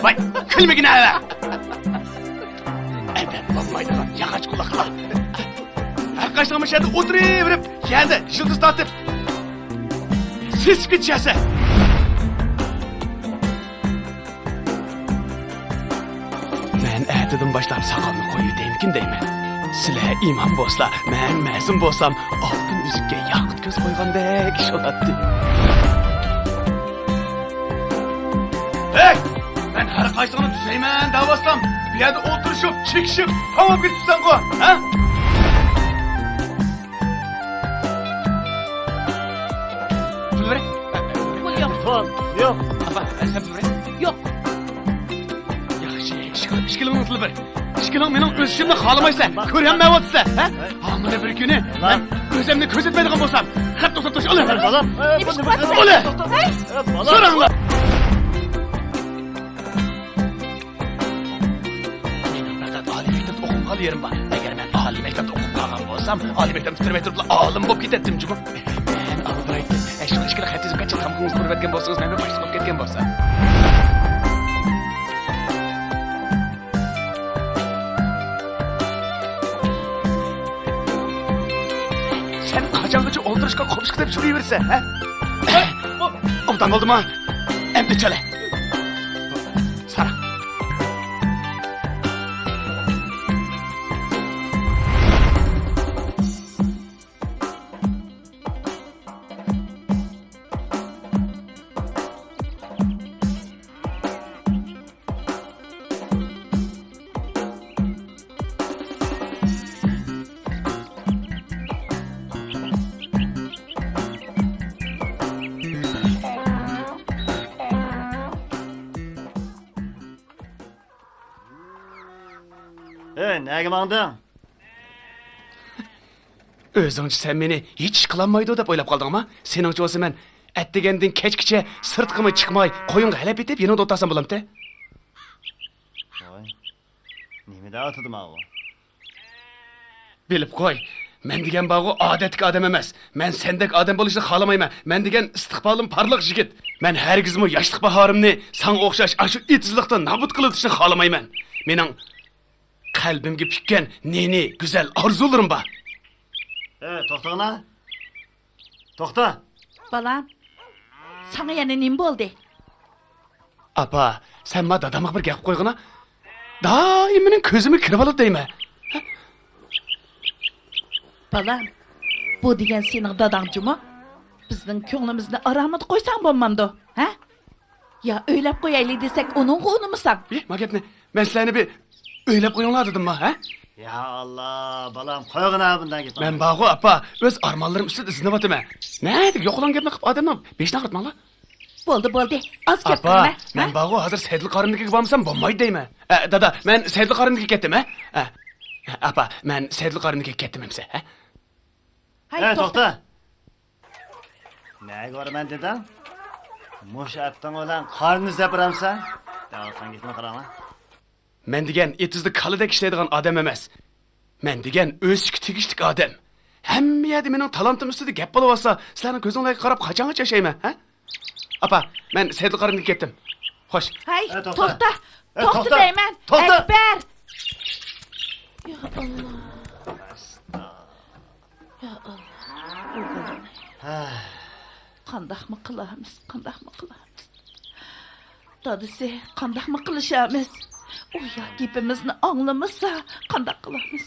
Vay, külmegin hala. Edep olmaydılar, yağaç kulaklar. Arkadaşlarım içeride oturup, geldi, yıldız tatıp. Siz gideceğiz. Ben erteden başlayıp sakalını koyu deyimkin deymen. Sizler iman bolsa, men mezun bolsam, altın üzükке yakıt göz koygandek iş olattı. Hey! Ben her kaysağını düzeymen davaslam, bir yerde oturuşup, çıkışıp, tamam bir tutsan ko, ha? Pul vere? Pul yok. Yok. Apa, sen pul vere? Yok. Yaxshi, ishkilim unutulib bir. İşkilim mening o'z ishimni xohlamaysan, ko'rganman o'tsa, ha? Mana bir kuni men o'zimni ko'rsatmaydigan bo'lsam, xat to'xtab tush, ola. Balam. Ola. So'ranglar. Mening faqat oliy maktabda o'qigan yerim bor. Agar men oliy maktabda o'qib qolgan bo'lsam, oliy maktabni bitirmay turib olim bo'lib ketdim, jumim. Men albaydim. Shu ishkil xatingiz qancha tamqingiz ko'rib o'tgan bo'lsangiz, men bir boshqa bo'lib ketgan bo'lsam. Sen kaçanlıcı olduruşka komşu deb yürüyverse, ha? Obdan oldu mu? Emdi çöle. Sara. Nega mandın? Özünç sen beni hiç kılanmaydı dep oylap kaldın ama seninki olsa men ettigenden keçkiçe sırtkımı çıkmay koyunga helep etip yanında otarsam bulam te. Voy. Nima da atdım ağı? Bilip koy. Men degen bağı adetlik adam emas. Men sendek adam boluşni xalamayman. Men degen istiqbalım parlaq jigit. Men hergizmi yaşlıq baharımni san oxşaş aşı itizlikten nabut kılıtışni xalamayman. Mening kalbimge pükken neni güzel arzularim ba. To'xtag'na. To'xta. Balam, sana yana nim bo'ldi? Apa, sen ma dadamga bir gap qo'yg'ina. Doim mening ko'zimga kirib oladi deyman. Balam, bu degan sening dadangchimi? Bizning ko'nglimizni aramida qo'ysang bo'lmamdi, ha? Ya o'ylab qo'yaylik desak, uning o'nimisan? Ma gapni, men sizlarni bir o'ylab qo'yinglar dedim ma, ha? Ya Allah, balam qo'yg'ina bundan git. Men bag'u apa, o'z armonlarim ustida izinib o'taman. Nima deb yo'qolgan gapni qilib odamni beshni qiritmanglar. Bo'ldi, az gap Apa, qilma. men bag'u hozir Saidli qarindikiga bormasam bo'lmaydi deyman. Dada, men Saidli qarindikiga ketdim, ha? Apa, men Saidli qarindikiga ketdim emsa, ha? Hay, To'xta. Nega boraman dedim? Mush atdan olan qarni zapiramsan? Davlatdan gitma qarama. Men degan etizli kalidek ishlaydigan odam emas. Men degan o'zga tegishlik odam. Hamma yerda mening talantim ustida gap bo'lib olsa, sizlarning ko'zingizga qarab qachongacha yashayman, ha? Apa, men Saidli qarindikiga ketdim. Xo'sh. Hay, to'xta. To'xta deyman. To'xta. Akbar. Ya Allah. Ya Allah. Qandaqmı qilamiz? Dadisi, qandaqmı qilishamiz? O ya gapimizni anglamasa, qandaq qilamiz?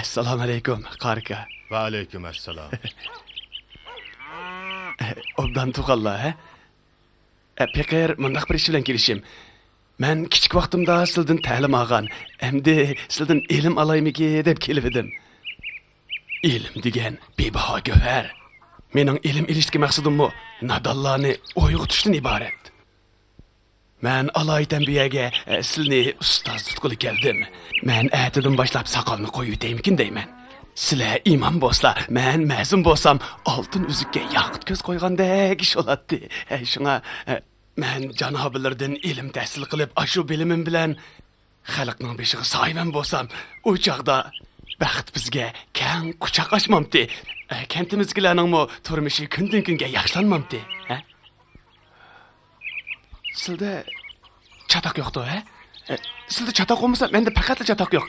Assalomu alaykum, qarika. Va alaykum assalom. Obdan tuqalla, ha? Pekir mundaq bir ish bilan kelishim. Men kichik vaqtimda sizdan ta'lim olgan, endi sizdan ilm olaymiki deb kelib edim. Ilm degan bebaho gavhar. Mening ilm ilishga maqsadim bu, nadonlarni uyg'otishdan iborat. Men alaydan biyaga sizni ustoz tutquli keldim. Men atidan boshlab soqolni qo'yib o'taymikin deyman. Sizlar imom bo'lsa, men ma'zum bo'lsam, oltin uzukka yaqut ko'z qo'ygandek ish bo'ladi. Shunga men janobilardan ilm tahsil qilib, ashu bilimim bilan xalqning beshiga soyman bo'lsam, u chaqda baxt bizga keng quchoq ochmamdi. Kentimizgilarning mo turmushi kundan kunga yaxshilanmamdi. Sizda chatoq yo'qdi, ha? Sizda chatoq bo'lmasa, menda faqat chatoq yo'q.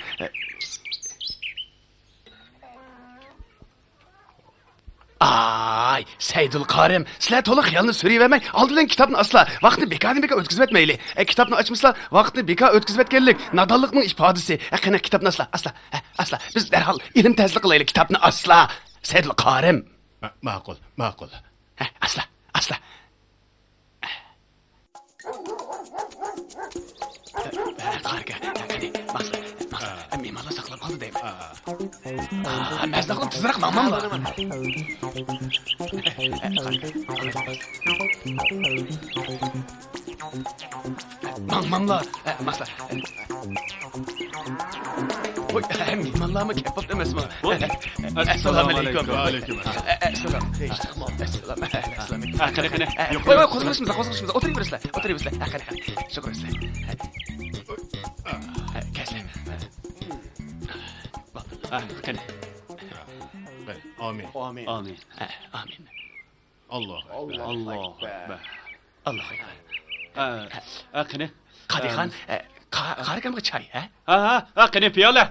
Ay, Seydul Karim, sizlar to'liq xiyolni suravermang. Oldindan kitobni asla vaqtni bekor o'tkazib etmayli. Kitobni ochmasa, vaqtni bekor o'tkazib etganlik nodonlikning ifodasi. Qani kitobni asla. Biz darhol ilm tahsil qilaylik, kitobni asla. Seydul Karim. Ma'qul. Asla. Qarga, qani, maqsad. Mehmonlar saqlab qoldi deyman. Mazda qilib tezroq maqmamlar. Maqmamlar, maqsad. Oy, mehmonlarmi kelib emasmi? Assalomu alaykum. Va alaykum assalom. Assalomu alaykum. Qani. Voy, qo'zg'alishimiz. O'tirib bersizlar. Qani. Shukr sizlar. Kesler. Qani. Amin. Amin. Alloh akbar. Alloh akbar. Qani. Qadixon, qarikamga choy, ha? Ha, qani piyola.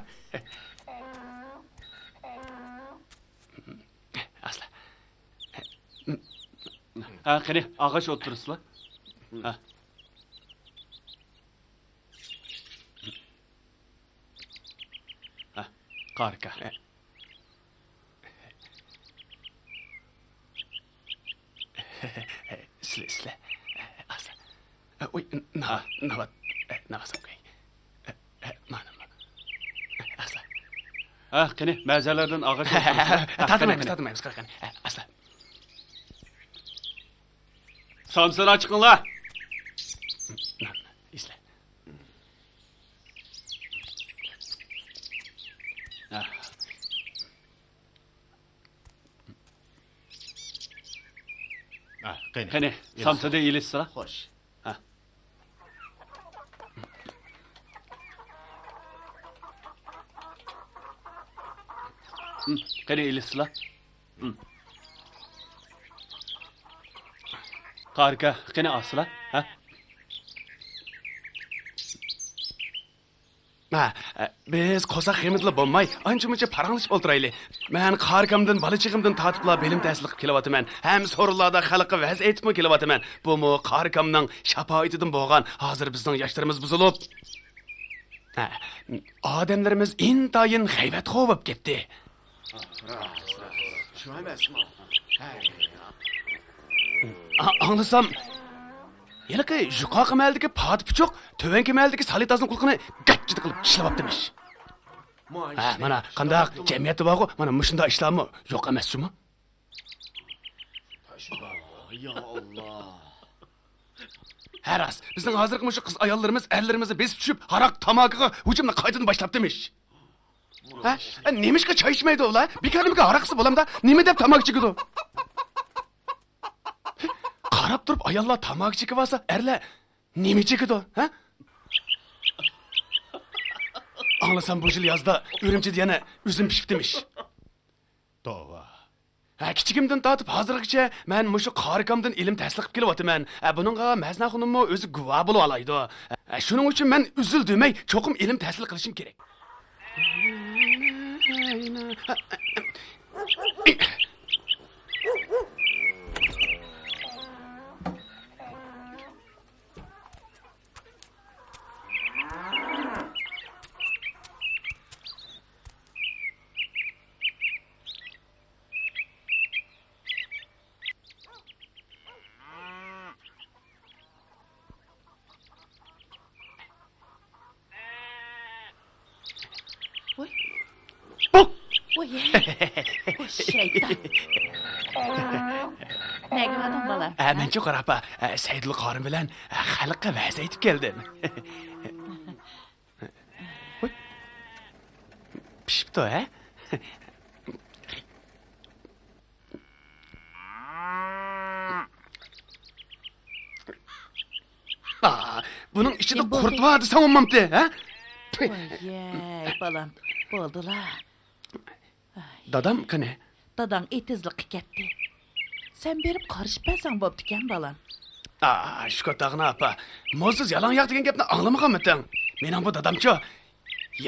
Asla. Qani, og'ash o'tirsizlar. Ha. Qarika. Sizlar. Asla. Oy, nafas okey. Mana. Asla. Qani, mazalardan og'ash Tatmaymiz, qani. Asla. Somsani chiqinglar. Isla. Qani, somsada ilishsizlar. Xo'sh. Qani ilishsizlar. Qarika, qani asla. Ha? Biz qo'saq xemitli bo'lmay, ancha-muncha paranglashib o'tiraylik. Men qarikamdan, balachig'imdan tatiblar bilim tahsil qilib kelyapman. Ham so'rovlarda xalqqa vaz aytib kelyapman. Bu mo qarikamning shafoatidan bo'lgan, hozir bizning yoshlarimiz buzilib. Odamlarimiz intayin g'aybat bo'lib ketdi. Shu emasmi? Anglasam, yalaqi yuqoqi maldagi pot puchuq, tövanki maldagi salitasning qulqini gachchida qilib ishlabaptimish. Mana qandaq jamiyatda bor-ku, mana mushunda ishlarmi yo'q emas-chimi? Ya Allah. Haras, bizning hozirgi mushu qiz ayollarimiz, erlarimizni besib tushib, haroq tamoqiga hujumni qaytadan boshlabdimish. Nemishqa choy ichmaydi ular? Bekornimga haroqsi bo'lamda, nima deb tamoq chekidi? Qarab turib ayollar tamoq chekib olsa, erlar nima chekidi, ha? Anglasam bu yil yozda Urumchida yana uzum pishibdimish. Tova. Kichigimdan tortib hozirgacha men mushu qarikamdan ilm tahsil qilib kelyapman. Buningga Maznaxonimmi o'zi guvoh bo'lib olaydi. Shuning uchun men uzil demay, cho'qim ilm tahsil qilishim kerak. Oy. Bok. Oy. Oy şeytan. Nega qayerdan balam? Men çok apa, Seydil Qarın bilen xalqqa va'z aytib keldim. Oy. Pişipti, ha? Bunun içinde bu kurt değil. vardı sanmamdı, ha? Oy, balam, bo'ldilar. Dadam qani? Dadang etizliqqa ketdi. Sen berib qarishpasan bo'ptikan balam. Shu qotag'ini apa. Mo'siz yalanyoq degan gapni anglamaganmisan? Mening bu dadamcha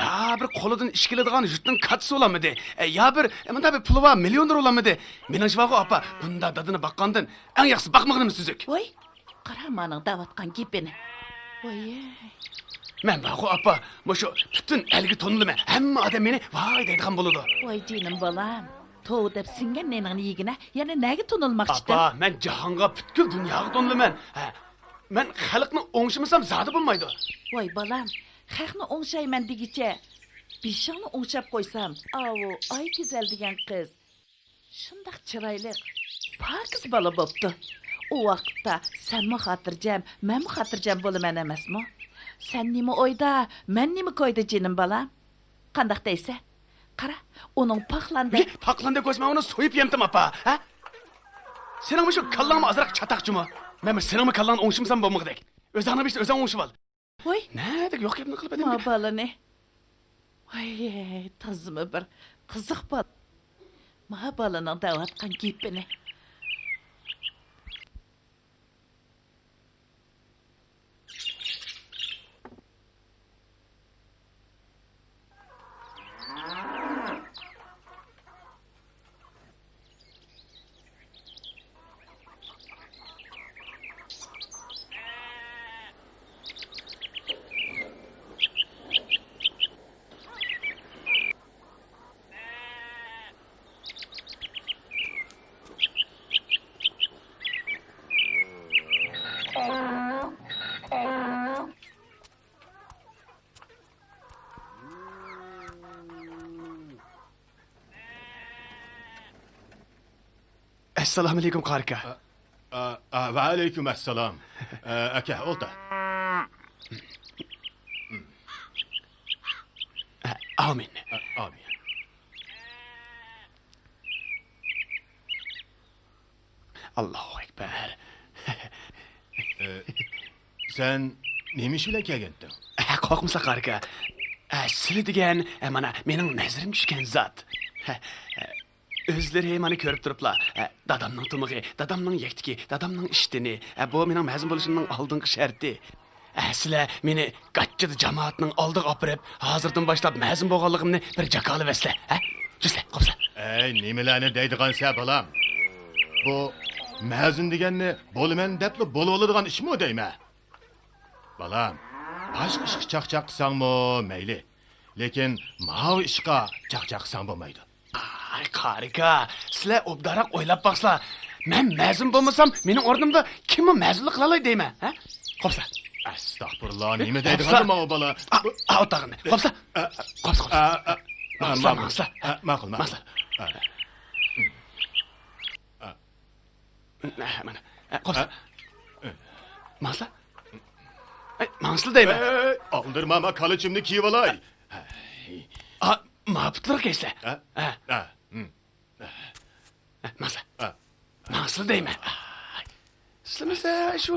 ya bir qo'lidan ish keladigan yurtning kattasi bo'lamidi? Ya bir bunda bir puli bor millioner bo'lamidi? Mening shvoqi apa, bunda dadini baqqandan eng yaxshi baqmag'inimiz tuzuk. Voy, qara mening davatgan gapini. Voy. Men baqu apa, mushu butun elgi tonilma, hamma odam meni voy deydigan bo'ladi. Voy jinim balam. To'v deb singan neningni yigina, yana nega tunilmoqchidir? Apa, men jahonga butkul dunyoga tonilaman. Men xalqni o'ngshmasam zodi bo'lmaydi. Voy balam, xalqni o'ngshayman degicha, beshingni o'ngshab qo'ysam, avu, ay go'zal degan qiz. Shundoq chiroyli, pokiz bola bo'pti. U vaqtda senmi xotirjam, menmi xotirjam bo'laman emasmi? Sen nima o'yda, men nima ko'yda jinim balam? Qandoq deysan? Qara, uning paxlanda. Paxlanda ko'sma uni so'yib yemdim apa, ha? Sening shu kallangni azroq chataqchimi? Men sening kallangni o'ngshimsam bo'lmag'idek. O'zingni bilib o'zing o'ngshib ol. Voy, Nədək yox gapni qilib edim. ma balani. Voy, tazımı bir qiziq bol. Ma balaning davatgan gapini. Assalomu alaykum qarika. Va alaykum assalom. Aka, o'lta. Amin. Amin. Allohu akbar. Sen neymiş bilen kelgendin? Qo'rqmasa qarika. Sizlar degan mana mening nazarim tushgan zot. Özleri məni görüb turiblar. Dadamның tumığı, dadamның yektiki, dadamның iştini, bu mening məzun bo'lishimning oldingi sharti. Sizlar meni qatchida jamoatning oldiga opirib, hozirdan boshlab məzun bo'lganligimni bir jakolib esla. Jusla, qopsa. Nimelarni deydigan sen balam? Bu mezun deganni bo'laman debli bo'lib oladigan ishmi deyma? Balam, boshqa ishga chaqchaq qilsangmi mayli. Lekin mav ishqa chaqchaq qilsang bo'lmaydi. Ay qarika, sizlar obdaroq o'ylab baqsizlar. Men məzun bo'lmasam, mening o'rnimda kimni məzunlik qila oladi deyman, ha? Qopsa. Astagfirullah, nima deydigan bu bola? O'tag'ini. Qopsa. Qopsa. Ma'qul. Mana. Qopsa. Ma'qul. Ma'qul deyman. Aldırma ama kalıcımni kiyib olay. Ma'butlar kaysa. Ma'qul. Ma'qul deyman. Sizlar shu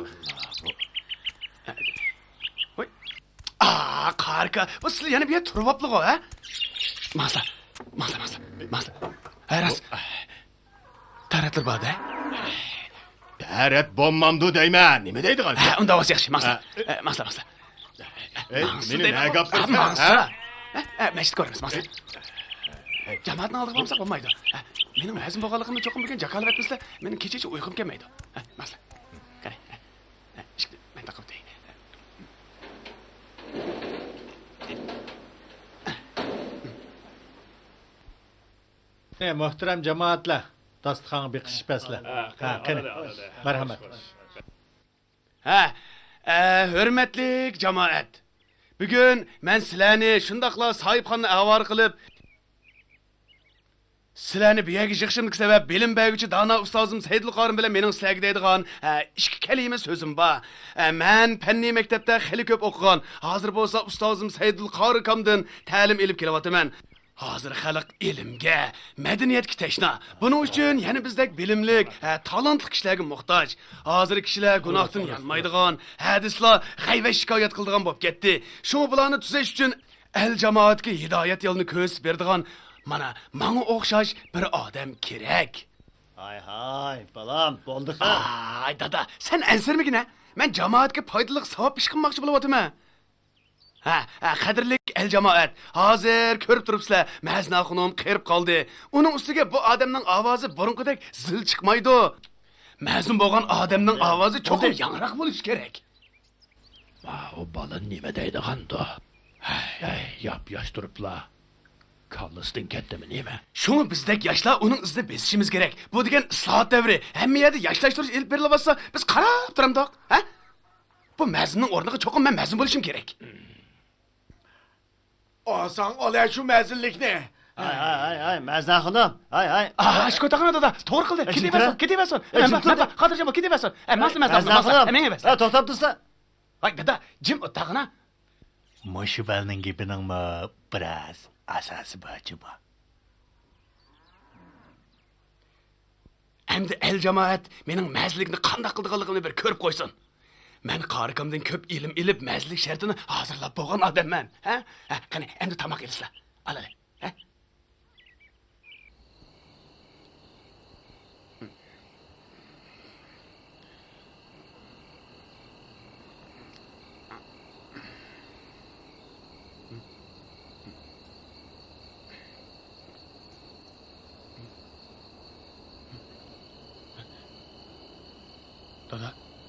Voy. Qarika, bu sizlar yana bir yer turib oliblar-ku, ha? Ma'qul. Ras. Taratlar bor-da. Tarat bo'lmamdu deyman. Nima deydigan sen? Unda o'zi yaxshi, ma'qul. Meni ne gapirsan? Ma'qul. Mashit ko'ramiz, ma'qul. Jamoatni oldiga borsak bo'lmaydi. Mening mazmun bo'lganligimni cho'qim bilgan jakolib aytmasa, mening kechacha uyqum kelmaydi. Ma'qul. Qani. Ishni men taqib dey. Muhtaram jamoatlar, dasturxon beqishpaslar. Qani. Marhamat. Hürmetlik jamoat. Bugun men sizlarni shundoqla sohibxonni avar qilib Sizlarni bu yerga yig'ishimdagi sabab bilim berguvchi dana ustozim Saidul Qorim bilan mening sizlarga deydigan ikki kalima so'zim bor. Men fanniy maktabda xili ko'p o'qigan. Hozir bo'lsa ustozim Saidul Qorikamdan ta'lim olib kelyapman. Hozir xalq ilmga, madaniyatga tashna. Buning uchun yana bizdek bilimlik, talantli kishilarga muhtoj. Hozir kishilar gunohdan yanmaydigan, hadislar g'ayva shikoyat qiladigan bo'lib ketdi. Shu bularni tuzash uchun el jamoatga hidoyat yo'lini ko'rsatib beradigan mana manga o'xshash bir odam kerak. Hay hay balam bo'ldi. Ay dada, sen ansirmigina? Men jamoatga foydali savob ish qilmoqchi bo'lyapman. Qadrli el jamoat, hozir ko'rib turibsizlar, Mazna xonim qirib qoldi. Uning ustiga bu odamning ovozi burunqidek zil chiqmaydi. Mazlum bo'lgan odamning ovozi cho'qim yangroq bo'lishi kerak. O bola nima deydiganda? Yap yosh turiblar. Kallisdan ketdimi nima? Shuni bizdek yoshlar uning izida besishimiz kerak. Bu degan islohot davri. Hamma yerda yoshlaштirish ilib berilsa, biz qarab turamdoq, ha? Bu mazmunning o'rniga cho'qim men mazmun bo'lishim kerak. Olsan olay şu mezillikni. Hay Mazna xonim. Hay. Shu taqana dada, to'g'ri qildi. Ketaversin. Xotirjam bo'l, ketaversin. Mazna xonim. To'xtab tursa. Ay dada, jim o'tag'ina. Mushu balning gapining biraz asasi bor. Endi el jamoat mening mazlikni qanday qildiganligimni bir ko'rib qo'ysin. Men qorikamdan ko'p ilm ilib mazlik shartini hozirlab bo'lgan odamman, ha? Qani, endi tamoq yeysizlar. Alali, ha?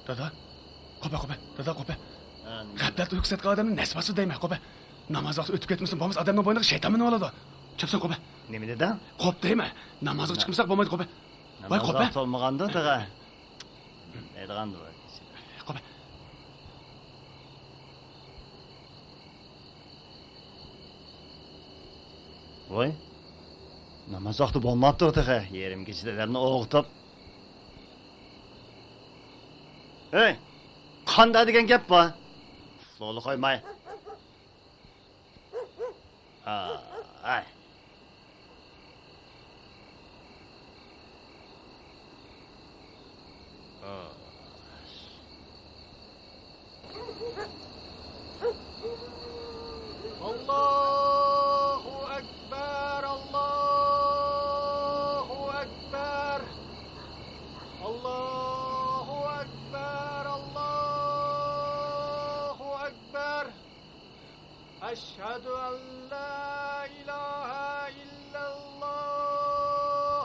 Dada. Qo'pa. Dada qo'pa. G'aflat uyqusatgan odamning nasibasi deyman, qo'pa. Namoz vaqti o'tib ketmasin, bo'lmasa odamning bo'yniga shayton minib oladi. Chopsan qo'pa. Nima dedim? Qo'p deyman. Namozga chiqmasak bo'lmaydi, qo'pa. Voy qo'pa. Olmaganda tag'a. Aytgandi voy. Qo'pa. Voy. Namoz vaqti bo'lmabdi tag'a. Yerim kechidalarni o'g'itib. Hey! Qanda degan gap bor. Lo'li qo'ymay. Ay. Allahu akbar. Allahu akbar. Allahu akbar. Allahu akbar. Ashhadu an la ilaha illallah.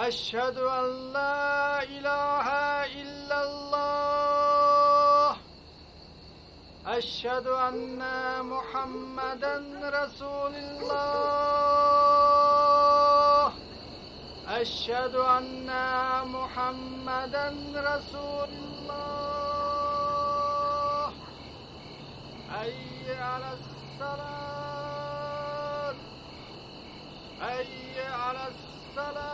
Ashhadu an la ilaha illallah. Ashhadu anna Muhammadan Rasulullah. Ashhadu anna Muhammadan Rasulullah. Hayy ala salat. Hayy ala salat.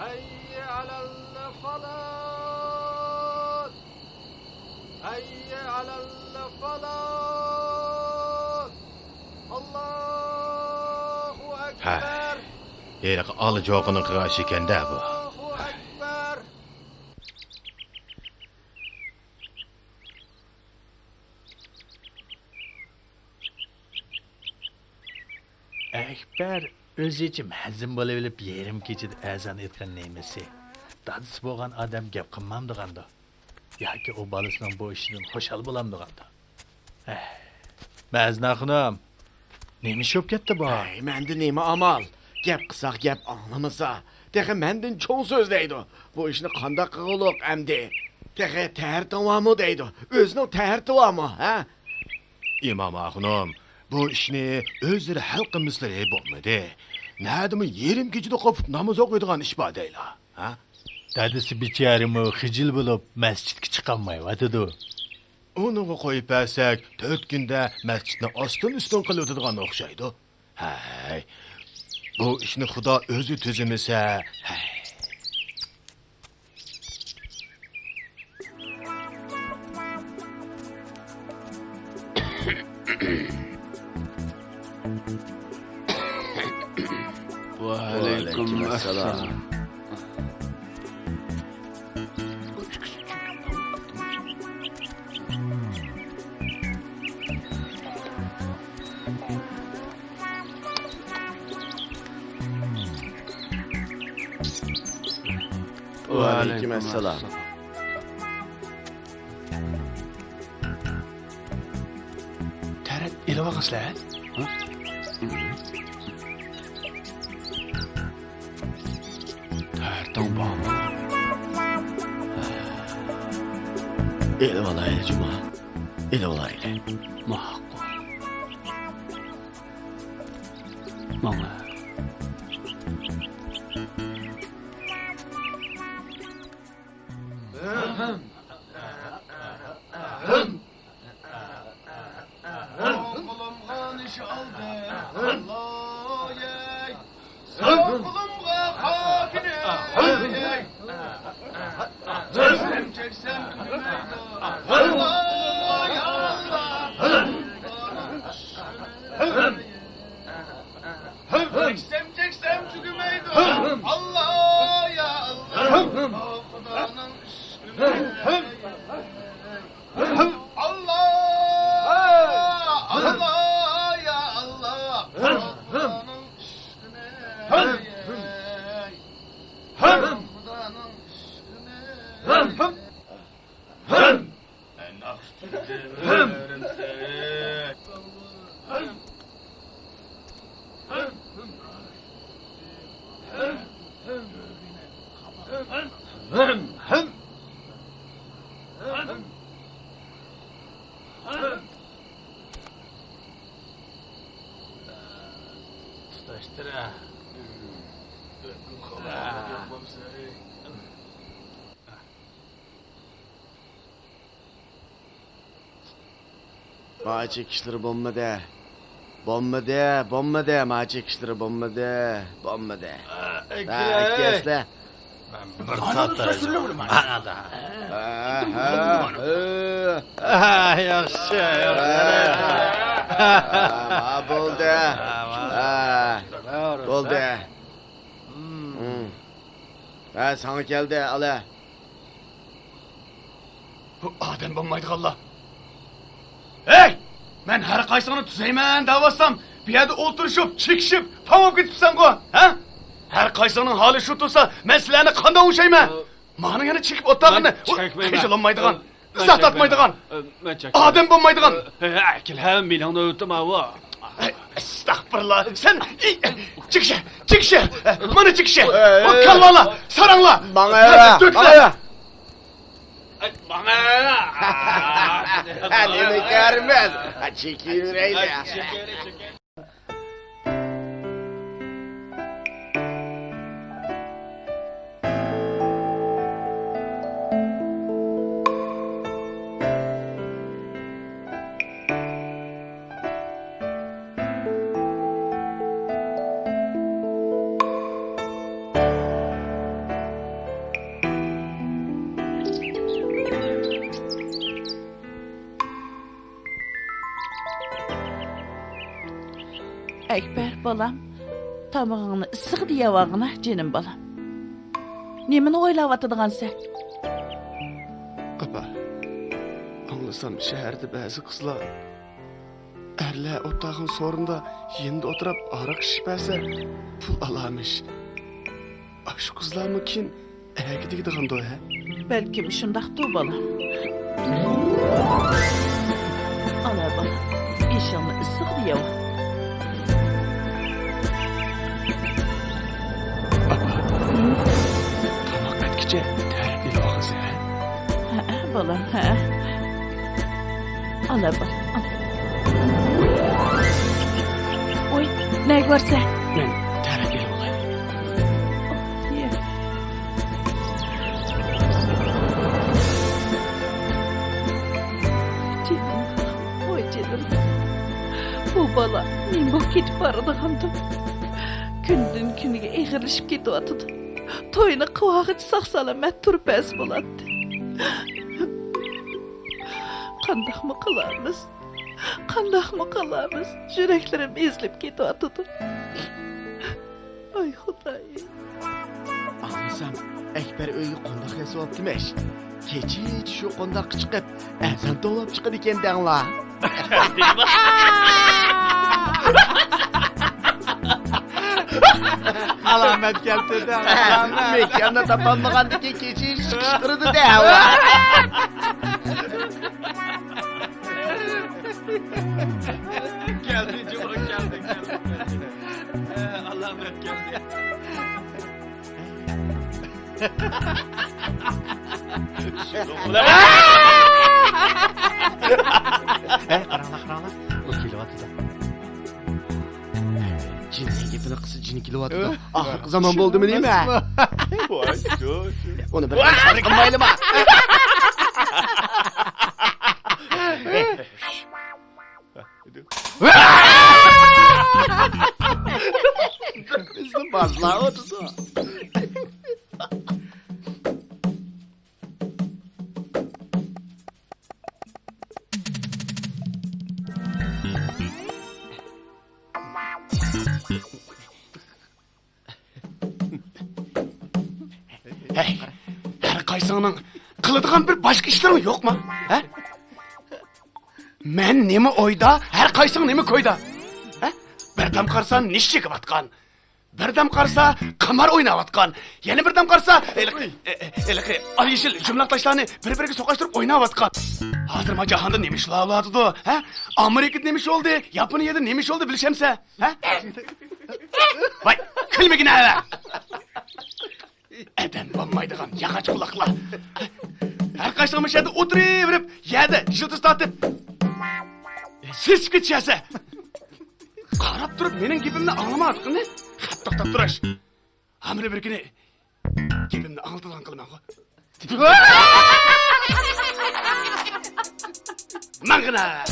Hayy ala falah. Hayy ala falah. Allahu akbar. Yeriq alı joqini qilgash ekanda bu. Allahu akbar. Ekber o'zicha mazin bo'labilib yerim kechida azon etgan nemisi. Dadisi bo'lgan odam gap qilmamdiganda. Yoki u bolasining bu ishidan xushal bo'lamdiganda. Mazna xonim. Nima shop ketdi bu? Mende nima amal? Gap qilsaq gap anglamasa, texe menden çoğ so'zlaydi. Bu ishni qanday qilib amdi? Texe tartavamı deydi. O'zining tartavamı, ha? İmam axunum, bu ishni o'zlari hal qilmislari bo'lmadi. Nadimi yerim kechida qopib namoz o'qiydigan ish bor deylar, ha? Dadisi bichorimi xijil bo'lib masjidga chiqolmayotidi. Onu qo'yib bersak, 4 kunda masjidni ostin-ustin qilib o'tadigan o'xshaydi. Hay. Bu ishni Xudo o'zi tuzimisa, hay. Aleyküm assalam. Aleykümselam. Tarat ilvaqsizlar. Tartong bom. Ele olaylı Cuma. Ele olaylı. Ma'qul. Mana. Kulumga niş aldı. Allah yey. Sağ kulumga hakine. Yey. Çeksem gülmeydi. Allah ya Allah. Çeksem tükümeydi. Allah ya Allah. Kudanın üstüne. Allah! Allah ya Allah! Kudanın üstüne! Kudanın üstüne! En akştülerim Tutaştıra. Mağa çekişleri bomba de. Bomba de, bomba de. Mağa çekişleri bomba de. Bomba de. Ha, kesle. Bir sataracağım. Anada. Yaxşı, Ha, buldu. Ha, buldu. Ha, sana geldi, ala. Bu adam bo'lmaydiganlar. Hey! Men har qaysini tuzayman davassam, bu yerda o'tirishib, chekishib, tamom ketibsan-ku, ha? Har qaysining holi shu tursa, men sizlarni qanday o'shayman? Mani yana chekib o'tag'ini, qijilanmaydigan, izoh topmaydigan, odam bo'lmaydigan. Akil ham meningni o'tma. Estağfurullah. Sen çıkışı. Bana çıkışı. O kallala, sarangla. Bana ya, bana ya. Bana. Ne görmez. Çekil öyle. Ekber balam, tamağını ısık diye vağına canım balam. Nemini oylavatıdığın sen? Apa, anlasam şehirde bazı kızlar erler otağın sorunda yerinde oturup arak şişperse pul alamış. Şu kızlar mı kim? Gidiyordu o he? Belki şundaqdı balam. Ala balam, işanı ısık diye vağ. Tamak etkice terbiyle ağzı he? Ha, balam, ha. Ala balam, al. Oy, ne görse? Ben terbiyle olayım. Ye. bu bala men bu ketip baradigandim. Günden kuniga eg'irlashib ketyapti. To'yni quvog'i sog'-salomat turib bas bo'ladi. Qandaqmi qilamiz? Qandaqmi qilamiz? Yuraklarim ezilib ketyapti. Ay Xudoyim. Anlasam, Ekber öyle qondaq yasyaptimish. Kechi shu qondaq chiqib, azan to'lab chiqadi ekan danglar. Alamet geldi de. Mekanda tapanmagandaki keçi sıkıştırdı de. Geldi Cuma geldi. Alamet geldi. Karanlık. O kilovatı da. Cinin gepini kısı cini kilovatı da. Ahırkı zaman oldu mu değil mi? Onu bırak sarkınmayalım ha. Bizim bazılar oldu da. Hey, her kaysağının kılıdıgan bir başka işlerin yok mu? He? Men nemi oyda, her kaysağın nemi koyda? He? Birdam karsan niş çekip atkan. Birdam karsa kamar oynavatkan. Yeni birdam karsa ay yeşil cümlaktaşlarını bir-biriga sokaştırıp oynavatkan. Hazırma cahanda nemiş lavladı. He? Amerika nemiş oldu, Yaponiyada nemiş oldu bilişemse. He? Vay, külmegin hele. Eden bo'lmaydigan yağaç kulaklar. Her kaçtığımız yerde oturup yerde yıldız tatıp siz geçese. Qarab turib mening gapimni anglamadingmi? To'xtab turish. Amri bir kuni gapimni aldidan qilman. Mangina.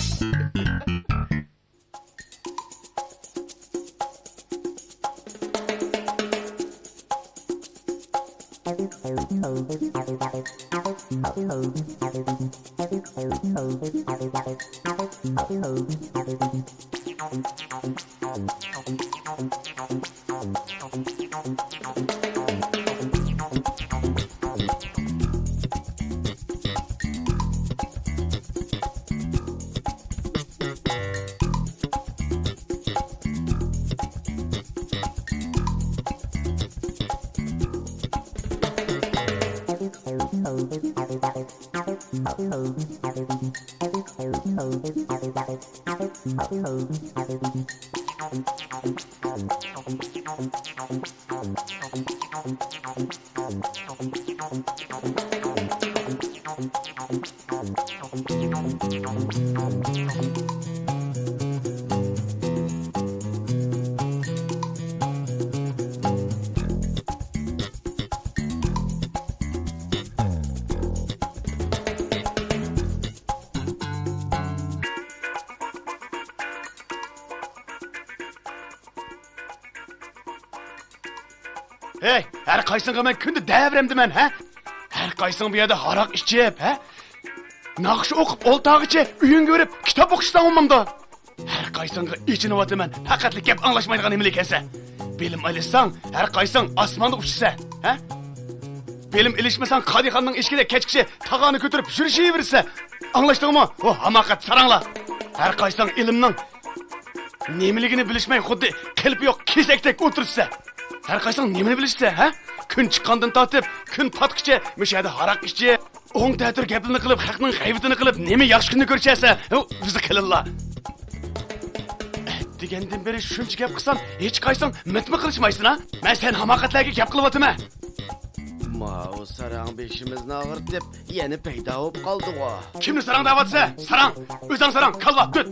Hey, her kaysın men kunde devremdimen, he? Her kaysın bir yerde harak içip, he? Naqsh o'qib, o'ltog'icha uying ko'rib, kitob o'qishdan olmamda. Har qaysingga ichinib o'taman, faqatli gap anglashmaydigan nima ekansa. Bilim ilishsang, har qaysing osmonda uchsa, ha? Bilim ilishmasang, qadixonning eshigida kechkishi tag'ani ko'tarib yurishaversa, anglashdingmi? O hamoqat saranglar. Har qaysing ilmning nimaligini bilishmay, xuddi qilib yo'q kesakdek o'tirsa. Har qaysing nimani bilishsa, ha? Kun chiqqandan tortib, kun patqicha mishada haroq ichib, o'ng ta'tir gapini qilib, haqning g'aybatini qilib, nima yaxshi kunni ko'rishasa, bizni qilinglar. Degandan beri shuncha gap qilsam, hech qaysing mitmi qilishmaysan, ha? Men sen hamoqatlarga gap qilyapman. O sarang beşimizni ağırtıp yeni peyda olup kaldı o. Kimni sarang davatsa? Sarang, o'zing sarang, kalva, tut.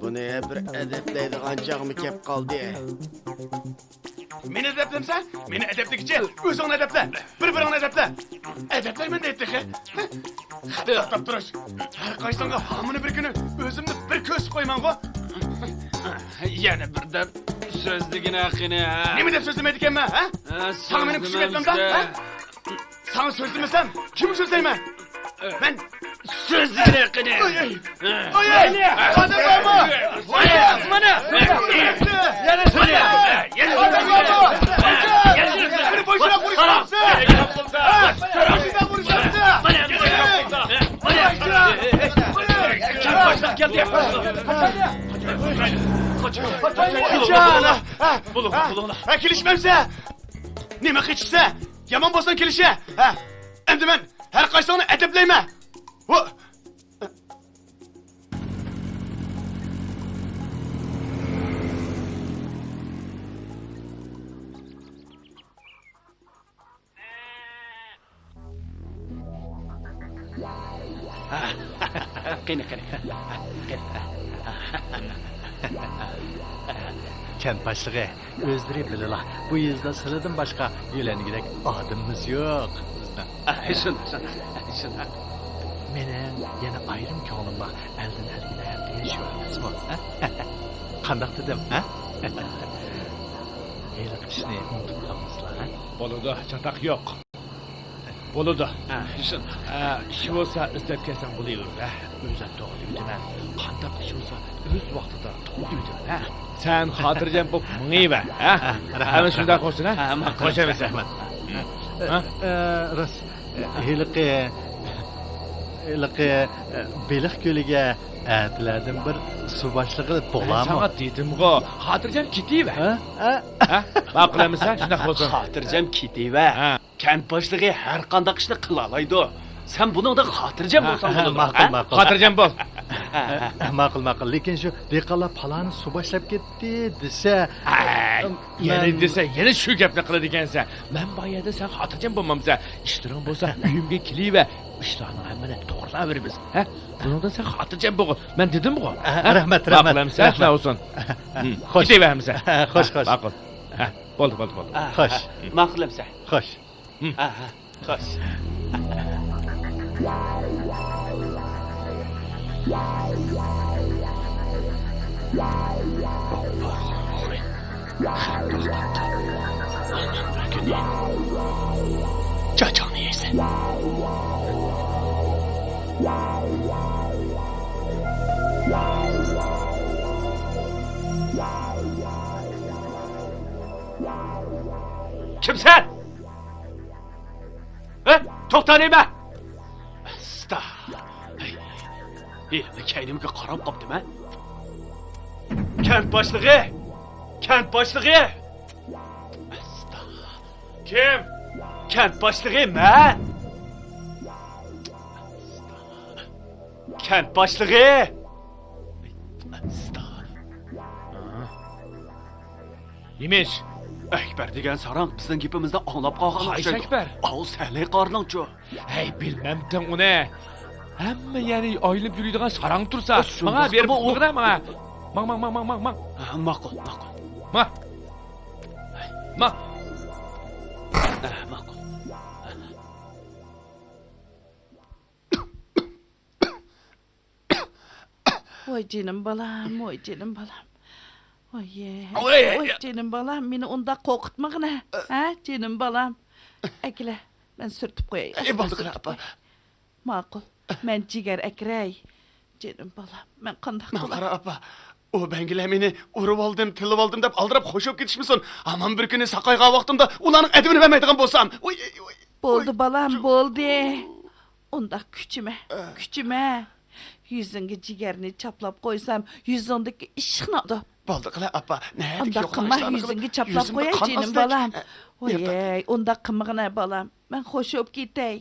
Bu ne bir edeplaydi ancağımı kep kaldı. Meni edeplemsa, meni edepligicha o'zingni edepla. Bir-biringni edepla. Edeplayman deydi, he? To'xtab turish. Har qaysingga hamini bir kuni o'zimni bir ko'z qo'yman-ku. Yana bir deb so'zligini haqini ha. Nima deb so'zlamayd ekanman, ha? Sana meni kuchim yetmamda, ha? Sana so'zlamasam, kim so'zlayman? Men So'zligini haqini. Oy, odam bormi? Voy, mana. Yana so'zla. Yana so'zla. Beni boşuna konuşamazsın. Boşuna konuşamazsın. Kim başdan geldi? Cana. Buluğla. Ha, kelishmamsa. Nima qilishsa? Yomon bo'lsin kelishi. Ha. Endi men har qaysini adablayman. Qani. Kent başlığı, özleri bilirler. Bu yüzden sıradan başka yölengilik adımımız yok. Şun. Menin yine ayrım ko'nglim bor. Elden elgine hep yaşıyoruz mu? Kandak dedim, ha? Heylik ishni unutib qolmaslar, ha? Bo'ladi, chatoq yo'q. Bo'ladi. Şun. Ish bo'lsa istab kelsam bo'laveradi. O'zim to'g'ri deyman. Qanday ish bo'lsa o'z vaqtida to'g'ri deyman, ha? Sen xotirjam bo'lib mingayver, ha? Ana shunday qolsin, ha? Qo'shaversa. Ras, heylik Beliq ko'liga atilardan bir suv boshlig'i bo'larmi? Sana dedim-ku, xotirjam ketaver. Ha? Ma'qullamisan? Shunday bo'lsin. Xotirjam ketiver. Kent boshlig'i har qanday ishni qila oladi. Sen buningda xotirjam bo'lsang bo'ladi. Ma'qul. Xotirjam bo'l. Ma'qul. Lekin shu dehqonlar palani suv boshlab ketdi desa, Yana shu gapni qiladi ekansan. Men boyada sen xotirjam bo'lmamsan. Ishtiring bo'lsa, uyimga keliver. Ishlarni hammani to'g'rilaveramiz, ha? Buningda sen xotirjam bo'l. Men dedim-ku. Rahmat. Ma'qulamisan? Shunday bo'lsin. Xo'sh. Ketaveramisan. Xo'sh. Ma'qul. Bo'ldi. Xo'sh. Ma'qullamsan. Xo'sh. Xo'sh. Çocuğunu yesin. Kimsen? To'xtanayman. Sta. Kendimga qarab qopdim-a. Kent boshlig'i. Sta. Kim? Kent boshlig'i men. Kent boshlig'i. Sta. Nimish? Ekber degan sarang bizning gapimizni anglab qolgan Qaysi Akbar? Al sali qarningchu. Hey, bilmamdim uni. Hamma yani oylab yuradigan sarang tursa, menga berib o'g'ra menga. Mang. Ma'qul. Ma'qul. Voy canım balam. Oy canım balam, meni unda qo'rqitmag'ina. Ha, canım balam. Akla, men surtib qo'yay. Bo'ldi, apa. Ma'qul. Men jigar akray. Canım balam, men qanday qilay? Qara apa. O bengilar meni urib oldim, tilib oldim deb aldirab qo'shib ketishmisin. Aman bir kuni saqayga vaqtimda ularning adibini bermaydigan bo'lsam. Bo'ldi balam, bo'ldi. Unda kuchima. Yüzünge jigarni chaplab qo'ysam, yuzingdagi ishqnadi. Bo'ldi qila apa. Unda qilma, yuzingga chaplab qo'yay jinim balam. Voy, unda qilmag'ina balam. Men xo'shib ketay.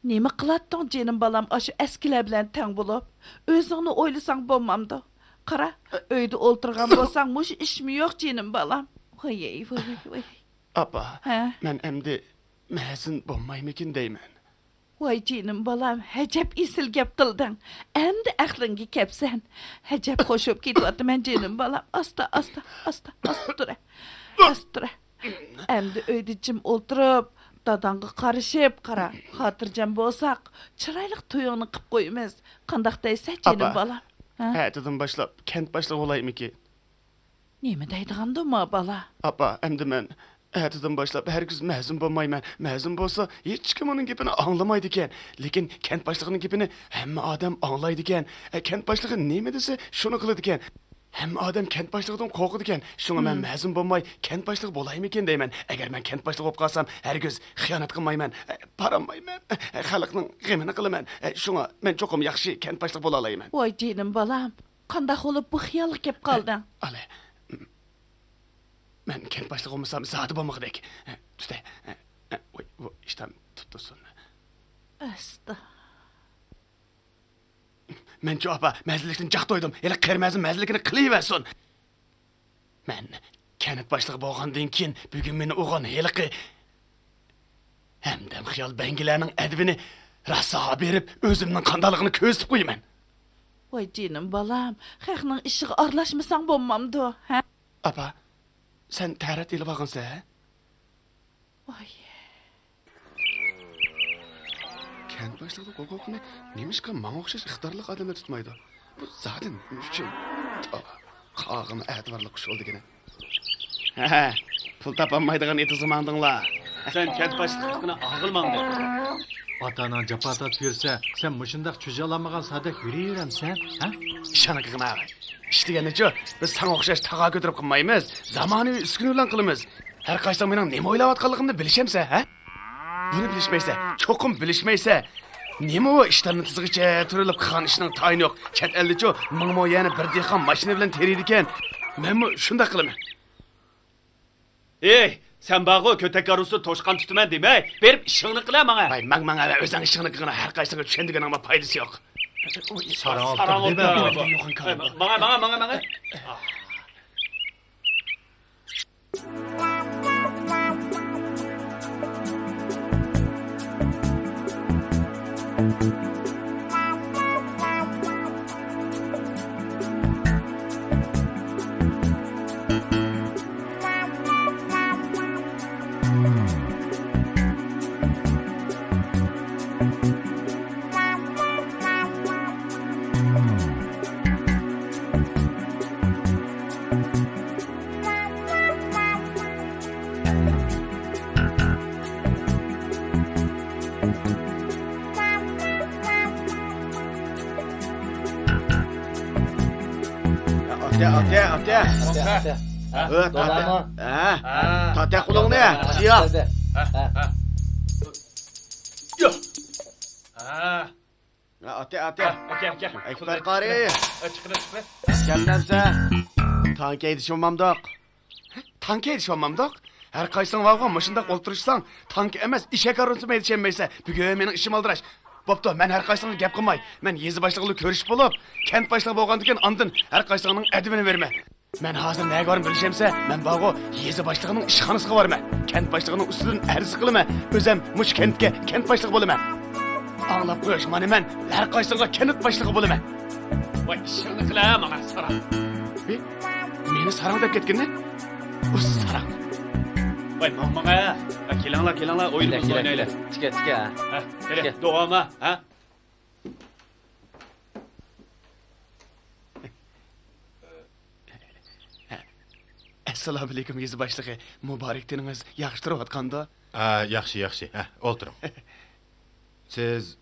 Nima qilatding jinim balam, ashu eskilar bilan tang bo'lib? O'zingni o'ylasang bo'lmamdi. Qara, uyda o'ltirgan bo'lsang, mush ishmi yo'q jinim balam. Voy. Apa, men endi mazin bo'lmaymikin deyman. Voy jinim balam, hajab esil gap qilding. Endi aqlingga kelsan. Hajab xo'shib ketyapman jinim balam. Asta tura. Endi uyda jim o'tirib, dadangga qarashib qara. Xotirjam bo'lsak, chiroyli to'yingni qilib qo'yamiz. Qandoq deysan jinim balam? Ertadan başlap kent başlığı olayım ki. Nima deydiganda ma bala? Apa, endi men ertadan başlap herkes mezun bolmayman. Mezun bolsa hiç kim onun gapini anglamaydı eken. Lekin kent başlığının gapini hamma adam anglaydı eken. Kent başlığı nima dese şunu kılады eken. Hamma adam kent başlığından korkudu eken. Şuna men mezun bolmay kent başlığı bolayım eken deyman. Eğer men kent başlığı bolup kalsam herkes xiyonat qilmayman. Paramayman. Xalqning g'imini qilaman. Şuna men çokum yaxshi kent başlığı bola alayman. Voy jinim balam, qandaq bo'lib bu xiyolga kelib qolding? Ale. Men kent başlığı olmasam zati bolmag'idek. Tuta. Voy, bu ishdan tuttursun. Asta. Men şu apa məzillikdən caq doydum. Elə qırmızı məzillikini qılayıversin. Men kent başlığı bolğandan keyin bugün meni oğan heliqi hamdam xiyol bangilarning adibini rasağa berib özümnin qandaligini ko'zib qo'yaman. Voy jinim balam, xalqning ishiga aralashmasang bo'lmamdi, ha? Apa, sen tarat elib olgansa, ha? Voy. Kent başlığı qo'rqoqni nemishqa menga o'xshash ixtiyorli odamlar tutmaydi. Bu zaten uchun. Qog'im atibarli qush bo'ldi gene. Ha, pul topolmaydigan eti zamandinglar. Sen kent başlığına ağılmandın. Ota-ona japatat bersa, sen mushundaq cho'jalamagan sadak yuraveramsan, ha? İşana qilma. İştiganda-chi, biz sana o'xshash taqa ko'tarib qilmaymiz. Zamonaviy uskuna bilan qilamiz. Har qaysi mening nima o'ylayotganligimni bilishamsa, ha? Buni bilishmaysa, cho'qim bilishmaysa, nima o ishlarni tizgicha turilib qilgan ishning tayini yo'q. Chet elda-chi, mingmo yana bir dehqon mashina bilan teriydi ekan. Men shunda qilaman. Ey, sen bağı kötek arısı toşkan tutumen demey. Berip işini kıla bana. Vay, manga ve o'zing ishingni qilgani har qaysiga tushundiganingga foydasi yo'q. Sarang Sarang oltin oltin. dema. Bana. Ate. Tate qulungni, siyah. Yo. Ate. Gel. Ekber qari. Çıkır. Kelmemse tanka yetişmamamdoq. Tanka yetişmamamdoq? Har qaysing vaqon mashundaq o'ltirishsang, tank emas, ishak aronsima yetishmaysa, bugun mening ishim aldirash. Bo'pti, men har qaysingni gap qilmay, men yezi boshlig'ini ko'rish bo'lib, kent boshlig'i bo'lgandan keyin andin har qaysingning adibini berma. Men hozir nega borim bilishimsa, men bog'o yezi boshlig'ining ishxonasiga borman. Kent boshlig'ining ustidan arz qilaman. O'zim mush kentga kent boshlig'i bo'laman. Anglab qo'yish, mana men har qaysingga kent boshlig'i bo'laman. Vay işini kıla bana sarang. Meni sarang deb ketganda? Bu sarang. Vay bana. Kelanglar oyunumuzu oynaylar. Tika. Ha, hele doğama ha. Assalomu alaykum yezi boshlig'i. Muborak tuningiz yaxshi turayotganda? Yaxshi. Ha, o'tiring. Siz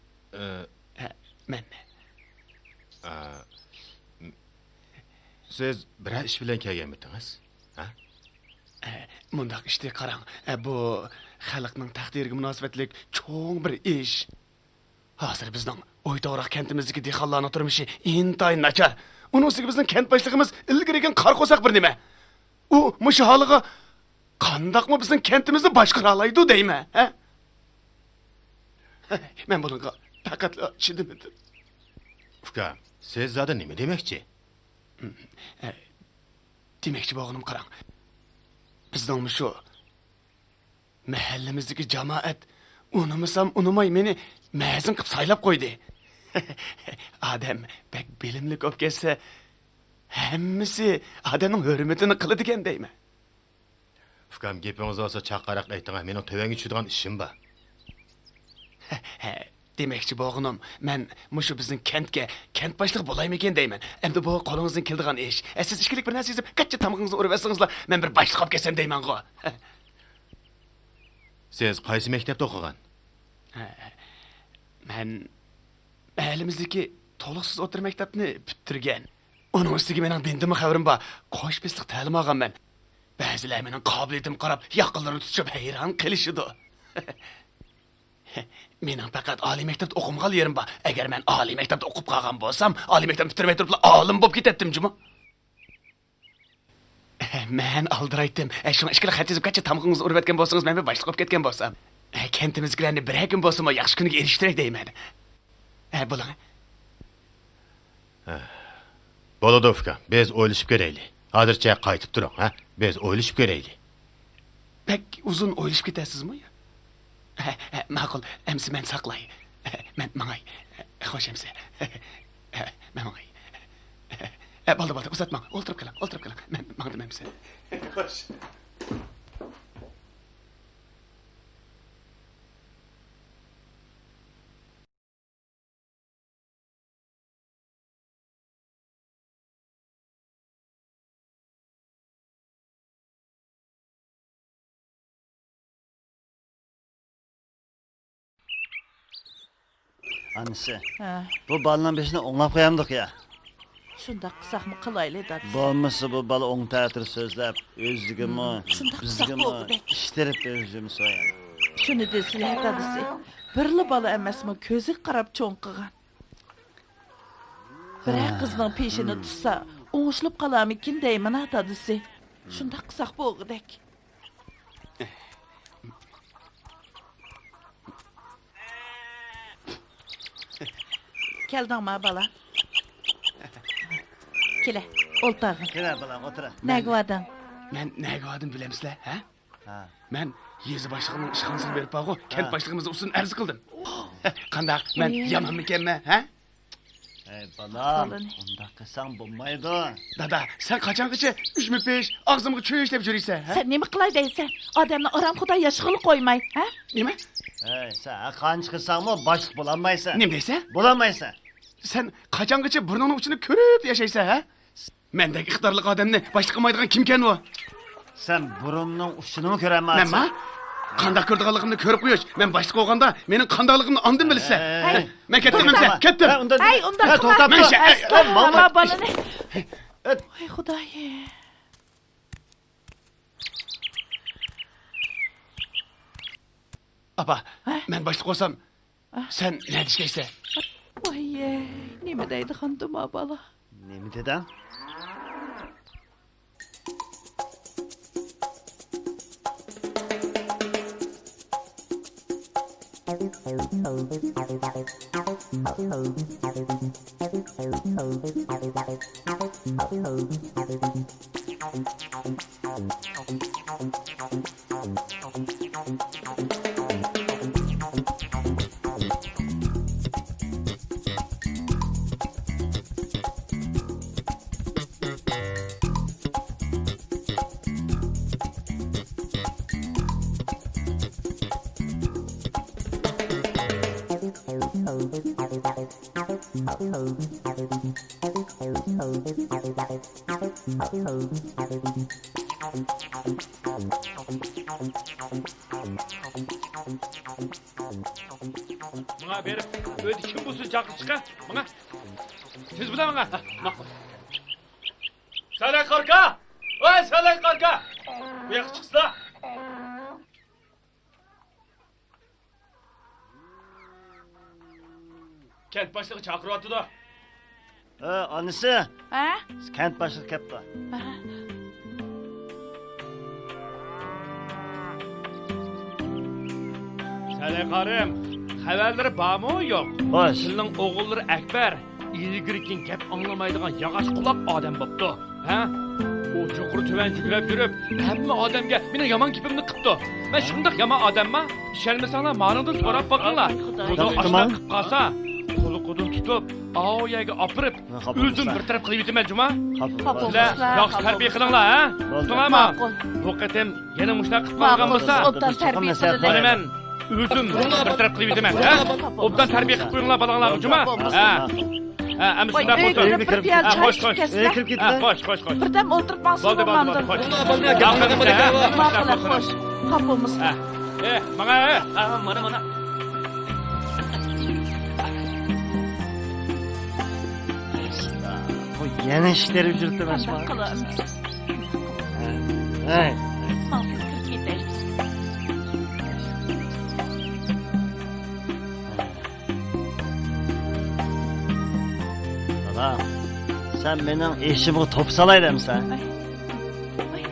Men. siz biror ish bilan kelganmidingiz? Ha? Mundaq ishni qarang. Bu xalqning taqdiriga munosabatlik cho'ng bir ish. Hozir bizning O'yto'g'roq kentimizdagi dehqonlarning turmushi intayin nachar. Uning ustiga bizning kent boshlig'imiz ilgarigan qar qo'saq bir nima. U mush holiga qandaqmi bizning kentimizni boshqara oladi deymi, ha? Men bunga faqat chidamadim. Uka, siz zada nima demoqchi? Demoqchi bo'lganim qarang. Bizning shu mahallamizdagi jamoat unumasam unumay meni ma'zin qilib saylab qo'ydi. Odam bek bilimli bo'lib kelsa, hammasi odamning hurmatini qiladi ekan deyman. Ukam gapingiz olsa chaqqaraq ayting, mening tövanga tushadigan ishim bor. Demakchi bo'g'inim, men mushu bizning kentga kent boshlig'i bo'laymikan deyman. Endi bu qo'lingizdan keladigan ish. Siz ishkilik bir narsa sezib, qancha tamog'ingizni urib olsangizlar, men bir boshliq olib kelsam deyman-ku. Siz qaysi maktabda o'qigan? Men elimizdagi to'liqsiz o'tir maktabni bitirgan. Uning ustiga mening bindimi xabarim bor. Qo'shbislik ta'lim olganman. Ba'zilar mening qobiliyatim qarab, yaqinlarini tutib hayron qilishidi. Mening faqat oliy maktabda o'qimagan yerim bor. Agar men oliy maktabda o'qib qolgan bo'lsam, oliy maktabni bitirmay turib olim bo'lib ketdim-jimi? Men aldiraydim. Shunga ishkili xat yozib qancha tamog'ingizni urib o'tgan bo'lsangiz, men bir boshliq bo'lib ketgan bo'lsam, kentimizgilarni bir kun bo'lsa, yaxshi kuniga erishtirak deyman. Bo'ling. Bo'ladi uka, biz o'ylashib ko'raylik. Hozircha qaytib turing, ha? Biz o'ylashib ko'raylik. Pek uzun o'ylashib ketasizmi? Ma'qul, emsi men saqlay. Men mangay. Xo'sh emsi. Men mangay. Bo'ldi, uzatmang. O'ltirib qoling. Men mangdim emsi. Xo'sh. Anisi, Ha, bu balının beşini oңlap qo'yamdik ya. shunda qilsaqmi qilayli dadisi. Bo'lmasa bu bala o'ng ta'tir so'zlab, o'zligimi, shundoq qilsak bizgimi bo'ldi. ishtirib o'zimiz so'yadi. Shuni desizlar dadisi. Birli bola emasmi, ko'zi qarab cho'ng qilgan. Biroq qizning peshini tutsa, o'ng'ishlab qolarmikin deyman dadisi. Shunda qilsaq bo'lg'idek. Keldingmi bola? Kela, o'ltirg'in. Kela balam, o'tira. Nagvadan. Men nega odim bilamsizlar, ha? Ha. Men yezi boshlig'ining ishxonasini berib qo'ygu, kent boshlig'imiz usun arz qildim. Qandaq, men yomonmikanman, ha? Ey balam, Balani. unda qilsang bo'lmaydi. Dada, sen qachongacha 3-5 og'zimga cho'yishlab yuriysan, ha? Sen nima qilay deysan? Odamni orom xudo yashg'il qo'ymay, ha? Nima? Ey, sen qancha qilsangmi boshliq bo'lamaysan. Nima deysan? Bo'lamaysan. Sen qachongacha burningning uchini ko'rib yashaysan, ha? Mendagi iqtidorli odamni boshliq qilmaydigan kimkan u? Sen burunning uchini ko'ramaysan. Nima? Qanday ko'rdiganligimni ko'rib qo'yish. Men boshliq bo'lganda mening qandayligimni andin bilsa. Men ketdim, ketdim. Ay, unda to'xtab Men tur. Mama balani. Ay xudoyim. Apa, men boshliq bo'lsam, sen ne deyishgaysan? Voy, nima deydi xanduma bola? Nima dedin? Bana berip, öyle kim bulsun çaklı çıka? Bana. Siz bu da bana. Salak korka! Oy salak korka! Bu yak çıksın. Kent başlığı çakırıyordu da. Anisi, Ha? kent boshliq kelibdi. Salak karım, haberleri bağ mı yok? Xo'sh. Senin oğulları Ekber, ilgirikin gap anlamaydigan yağaç kulak adam boptu. Ha? O çukur tüven yüklep yürüp, hemme adamga meni yaman kipimni qipti. Ben şundak yaman adamma, işelmesanlar manıdan sorap bakınlar. Ko'zi To'xtaman. açlab qalsa, qo'li qo'din tutib, oyaga opirib, Xafa o'zim bo'lsa. bir taraf qilib yetaman juma. Xafa Sizlar bo'lsa, yaxshi tarbiya qilinglar, ha? Bo'ldi. Tushunami? Ma'qul. Bu qatim yana mushlar qilib qolgan Ma'qul, bo'lsa, o'tdan tarbiya Chiqib mana qiladi. men Özün bir taraf qilib yetaman, ha? Obdan tarbiya qilib qo'yinglar balanglarga, juma. Ha. Ha, amma Voy, shunday bo'lsin. uyga bir piyola choy Xo'sh, ichib xo'sh. kelsizlar. Kirib Ha, ketdi. xo'sh. Birdan o'ltirib Bo'ldi, maqsadmandim. xo'sh. Ma'qul, xo'sh. Qopimiz. Ha. Mana. Mana. Bu yana ishlar yuribdi emasmi? Qanday qilamiz? Hey, Ma'qul, kirib ketaylik. balam. Sen mening eshimga to'p salaydimsan. Ay.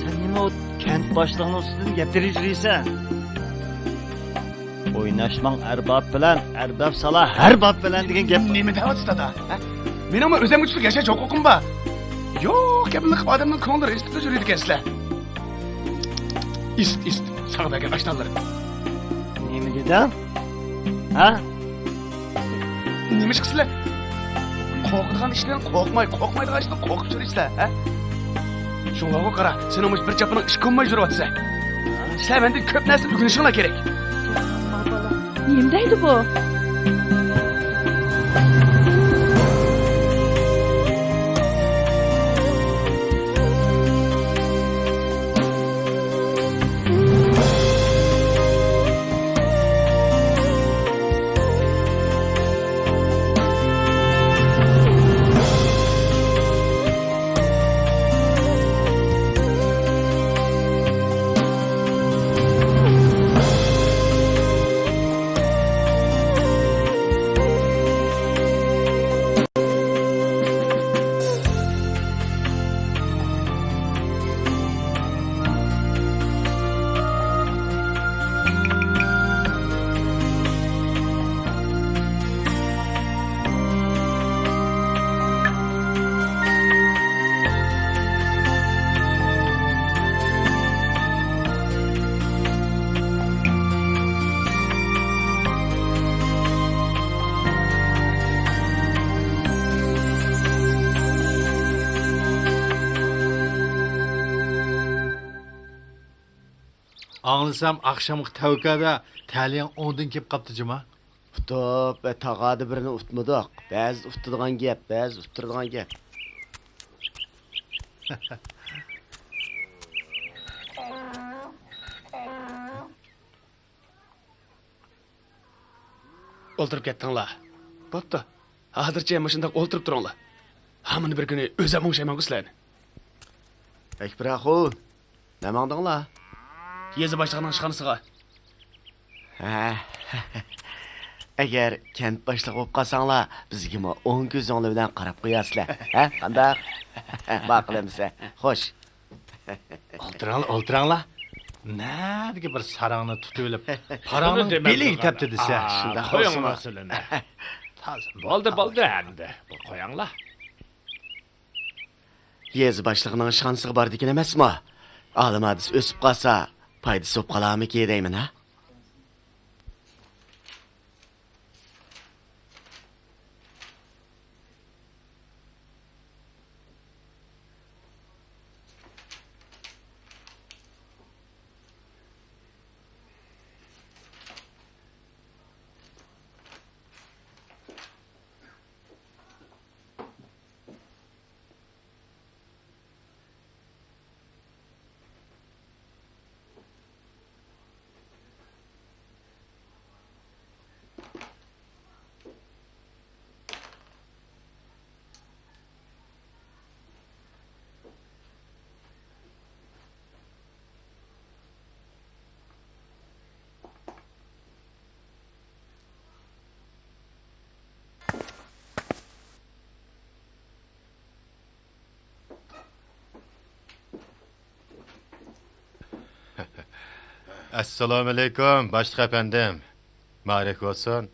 Sen nima o kent boshlig'ining ustidan gapirib yuriysan? O'ynashmang arbab bilan, arbab sala har bab bilan degan gap. Nima deyapsiz dada? Menimi o'zim uchun yashash huquqim bor. Yo'q, gapimni qilib odamning ko'nglini istida yuradi ekansizlar. Ist. Sana bergan ashnalarım. Nima dedim? Ha? Nima qilsizlar? Qo'rqadigan ishlardan qo'rqmaydigan ishlardan qo'rqib yurasizlar, ha? Shunga qara, sen o'mish bir chapning ish ko'nmay yuryapsan. Sen mendan ko'p narsa o'rganishing kerak. Nima deydi bu? Anlasam akşamlık tavukada taliyan ondan kep kaptı cuma. Utub ve tağadı birini utmadık. Bəzi utadigan gap, bəzi uttiradigan gap. O'ltirib ketdinglar. Bo'pti. Hozircha ham shunday o'ltirib turinglar. Hammani bir kuni o'zim o'xshayman sizlarni. Ekbiraxun, nima mandinglar? Yezi boshlig'ining ishxonasiga. Ha. Agar kent boshlig'i bo'lib qolsanglar, bizga 10 ko'zinglar bilan qarab qo'yasizlar. Ha? Qanday? Ma'qulmiz. Xo'sh. Oltiranglar. Nerede bir sarağını tutuyorlar. Paranın beli tepti dese. Shunda Qo'ying xo'smi? masalani. Bo'ldi endi. Qo'yinglar. Yezi boshlig'ining ishxonasiga bordik emasmi? Olimadis o'sib qolsa, foydasi bo'lib qolarmiki deyman, ha? Assalomu alaykum, boshliq efendim. Ma'rif olsun.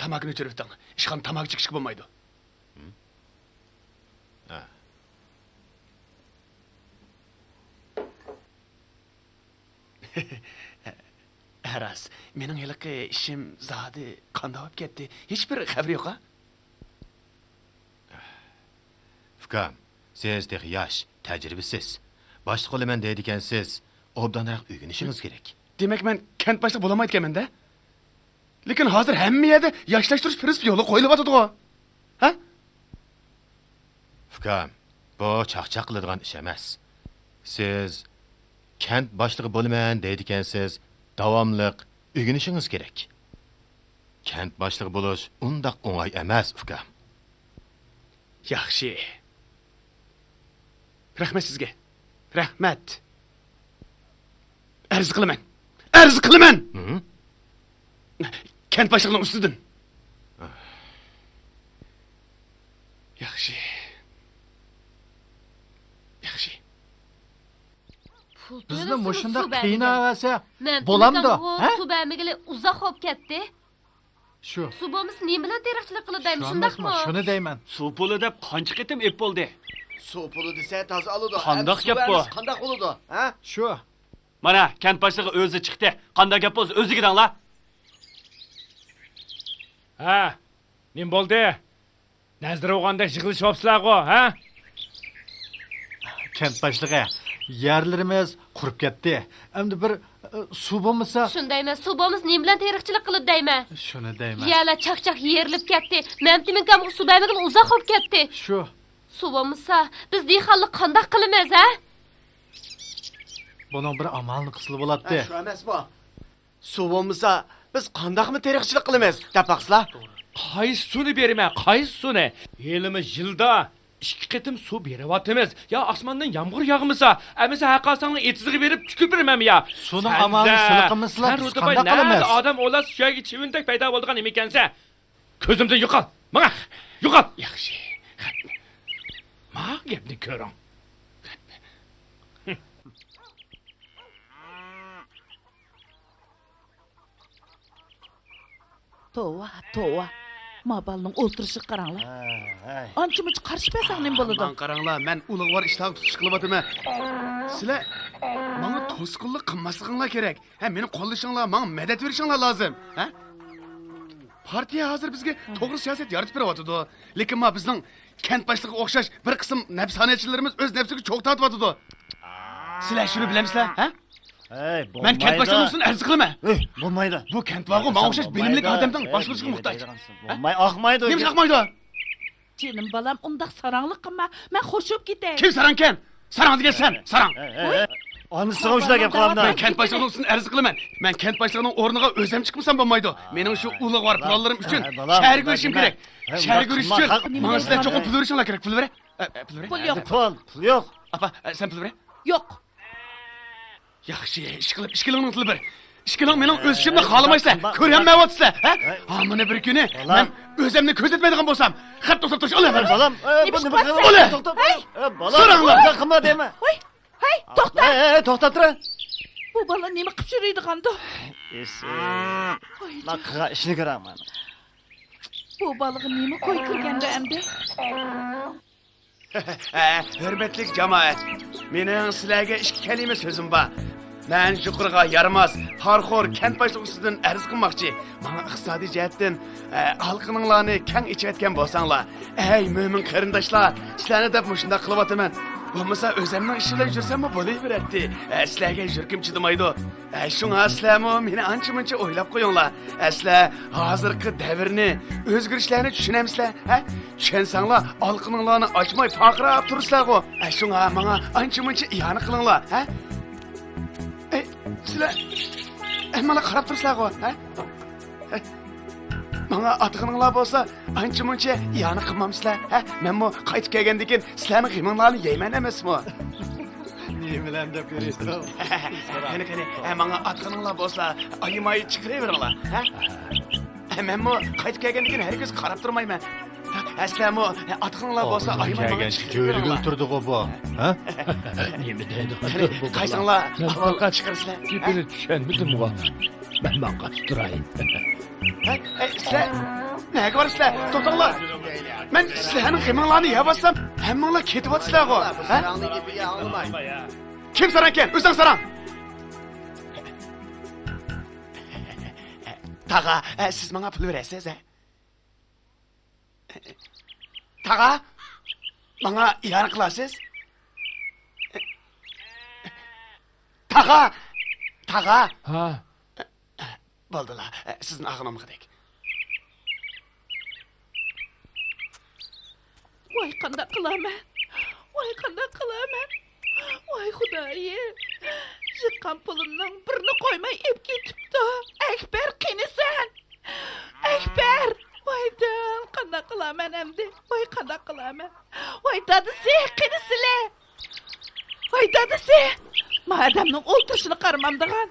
Tamakini o'chiribding. Ishxon tamak chekishga bo'lmaydi. Aras, mening hiliqi ishim zodi qanday bo'lib ketdi? Hech bir xabar yo'q-a? Ukam, siz tek yaş, tecrübesiz. Başlık olaman deydiken siz, obdanroq öğrenişiniz gerek. Demek men kent başlık bulamaydı kemen de. Lekin hazır hemme yerde yaşlaştırış prinsipi yolu koyulup atıdı o. Ha? Ukam, bu çaqçaq qiladigan ish emas. Siz kent boshlig'i bo'laman deydikansiz, davomliq o'rganishingiz kerak. Kent boshlig'i bo'lish undaq o'ng'ay emas, ukam. Yaxshi. Rahmat sizga. Rahmat. Arz qilaman. Arz qilaman. Hı? Kent başlığının ustidan. Yaxshi. Yaxshi. Bizni mushunda qiynag'asa Men bo'lamdi, ha? Suv bermegili uzoq bo'lib ketdi. Shu. Suv bo'lmasa nima bilan teriqchilik qiladi, shundaqmi? Shuni deyman. Suv puli deb qancha qitim ep bo'ldi. Suv puli desa toza oladi. Qandoq gap bu? Qandoq bo'ladi? Ha? Shu. Mana kent boshlig'i o'zi chiqdi. Qanday gap bo'lsa o'ziga dangla. Ha, nim bo'ldi? Nazir o'g'anda yig'ilishyapsizlar-ku, ha? Kent boshlig'i, yerlarimiz qurib ketdi. Endi bir suv bo'lmasa, Shundaymi? Suv bo'lmasa nima bilan teriqchilik qiladi deyman. shuni deyman. Yala chaqchaq yerilib ketdi. Mamtiminkan suv bermegili uzoq bo'lib ketdi. Shu. Suv bo'lmasa biz dehqonlik qanday qilamiz, ha? Buning bir amalni qilsa bo'ladi. Shu emasmi? Suv bo'lmasa biz qandoqmi teriqchilik qilamiz? Tapaqsizlar. Qaysi suvni beraman? Qaysi suvni? Elimiz yilda 2 qitim suv beryapmiz. Ya osmondan yomg'ir yog'masa, amisa haqasangni etizig'i berib tukib beraman ya. Suvni amalni silqimizlar biz qanday qilamiz? Odam o'las suyagi chivindak paydo bo'lgan ekansa, ko'zimdan yo'qol. Mana, yo'qol. Yaxshi. Ma gapni ko'ring. Tova. Mabalning o'tirishi qaranglar. Ancha-muncha qarshi pasang nim bo'ladi. Aman qaranglar, men ulug'vor ishlar tutish qilyapman. Sizlar menga to'sqinlik qilmasliginglar kerak. Ha, meni qo'llashinglar, menga madad berishinglar lozim. Ha? Partiya hozir bizga to'g'ri siyosat yaratib beryapti. Lekin men bizning kent boshlig'iga o'xshash bir qism nafsoniyatchilarimiz o'z nafsiga cho'q tortyapti. Sizlar shuni bilamsizlar, ha? Men kent boshlig'ining arz qilaman. Bo'lmaydi. Bu kent vaqo menga o'xshash bilimli odamdan boshqarishga muhtoj. Oqmaydi. Kim chaqmaydi? Jinim balam undaq saranglik qilma. Men xursib ketay. Kim sarangkan? Sarang degan sen, sarang. Onisiga ushla gap qilamda. Men kent boshlig'ining ustun arz qilaman. Men kent boshlig'ining o'rniga o'zim chiqmasam bo'lmaydi. Mening shu ulug'vor pullarim uchun shaharga berishim kerak. Shaharga berish uchun menga sizlar cho'qim pul berishinglar kerak. Pul ber. Pul ber. Pul yo'q. Pul yo'q. Apa, sen pul ber. Yo'q. Yaxshi, ish qilib, ishkilingni pul ber. Ishkiling mening o'z ishimni xohlamaysizlar. Ko'rganmayapsizlar, ha? Mana bir kuni men o'zimni ko'rsatmaydigan bo'lsam, xat to'xtab turish olaman. Balam, to'xtab. Balam, So'ranglar. qilma dema. Hey, to'xta. To'xtab tur. Bu bola nima qilib yuradigan-da? Men qilgan ishni ko'raman. Bu bolaga nima qo'y kirganda endi? Hurmatli jamoat, mening sizlarga ikki kalima so'zim bor. Men yuqoriga yaramas, harxo'r kent boshlig'idan arz qilmoqchi. Menga iqtisodiy jihatdan xalqinglarni keng ichayotgan bo'lsanglar, ey mo'min qarindoshlar, sizlarni deb shunday qilyapman. Bo'lmasa o'zimning ishimda yursam bo'laveradi. Sizlarga yurkim chidamaydi. Shunga sizlarmi meni ancha-muncha o'ylab qo'yinglar. Sizlar hozirgi davrni, o'zgarishlarni tushunamsizlar? Ha? Tushensanglar, xalqinglarni ochmay faqirab tursizlar-ku. Shunga menga ancha-muncha iyona qilinglar, ha? Sizlar hammalar qarab tursizlar-ku, ha? Menga atqininglar bo'lsa, ancha-muncha iyona qilmamsizlar, ha? Menmo qaytib kelgandan keyin sizlarning g'iminglarni yeyman emasmi? Ne bilan deb ko'raysiz? Qani, menga atqininglar bo'lsa, ayimay chiqiraveringlar, ha? Menmo qaytib kelgandan keyin har ko'z qarab turmayman. Sizlarmi atqininglar bo'lsa, aymay menga Jo'rgul turdi bu. Ha? Nima deydi? Qaysanglar ahvolga chiqirsizlar. Gapini tushunmadim bu. Men maqturay. Sizlar nega borsizlar? To'xtanglar. Men sizlarning g'iminglarni yevatsam, hammanglar ketyapsizlar-ku. Sarangni gapiga olmay. Kim sarang ekan? O'zing sarang. Tag'a, siz menga pul berasiz, ha? Tag'a? Bana ilan kılasız? Tağa! Tağa! Ha. Boldular, sizin ağınım gidek. Voy qanday qilaman? Voy qanday qilaman? Voy xudoyi. Yiqqan pulimning birini qo'ymay ep ketibdi. Akbar qinisan. Akbar. Voydan qanday qilaman endi? Voy qanday qilaman? Voy dadisi qinisile. Voy dadisi. Madamning o'ltirishini qaramamdigan.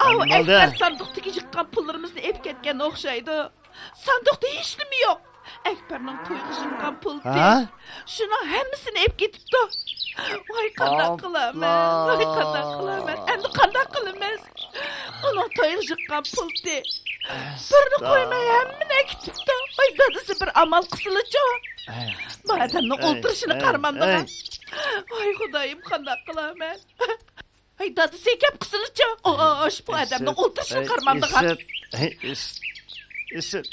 Av Akbar sanduqdagi yiqqan pullarimizni ep ketgan o'xshaydi. Sanduqda hech nima yo'q. Akbarning to'yga chiqqan puldi. Shuni hammasini ep ketibdi. Voy qanday qilaman? Voy qanday qilaman? Endi qanday qilamiz? Uning to'yga chiqqan puldi. Birini qo'ymay hammani ketibdi. Voy dadasi bir amal qilsin-chi. Madamning o'ltirishini qaramamdigan. Voy xudoyim qanday qilaman? Voy dadasi gap qilsin-chi. Osh bu odamning o'ltirishini qaramamdigan. Isit.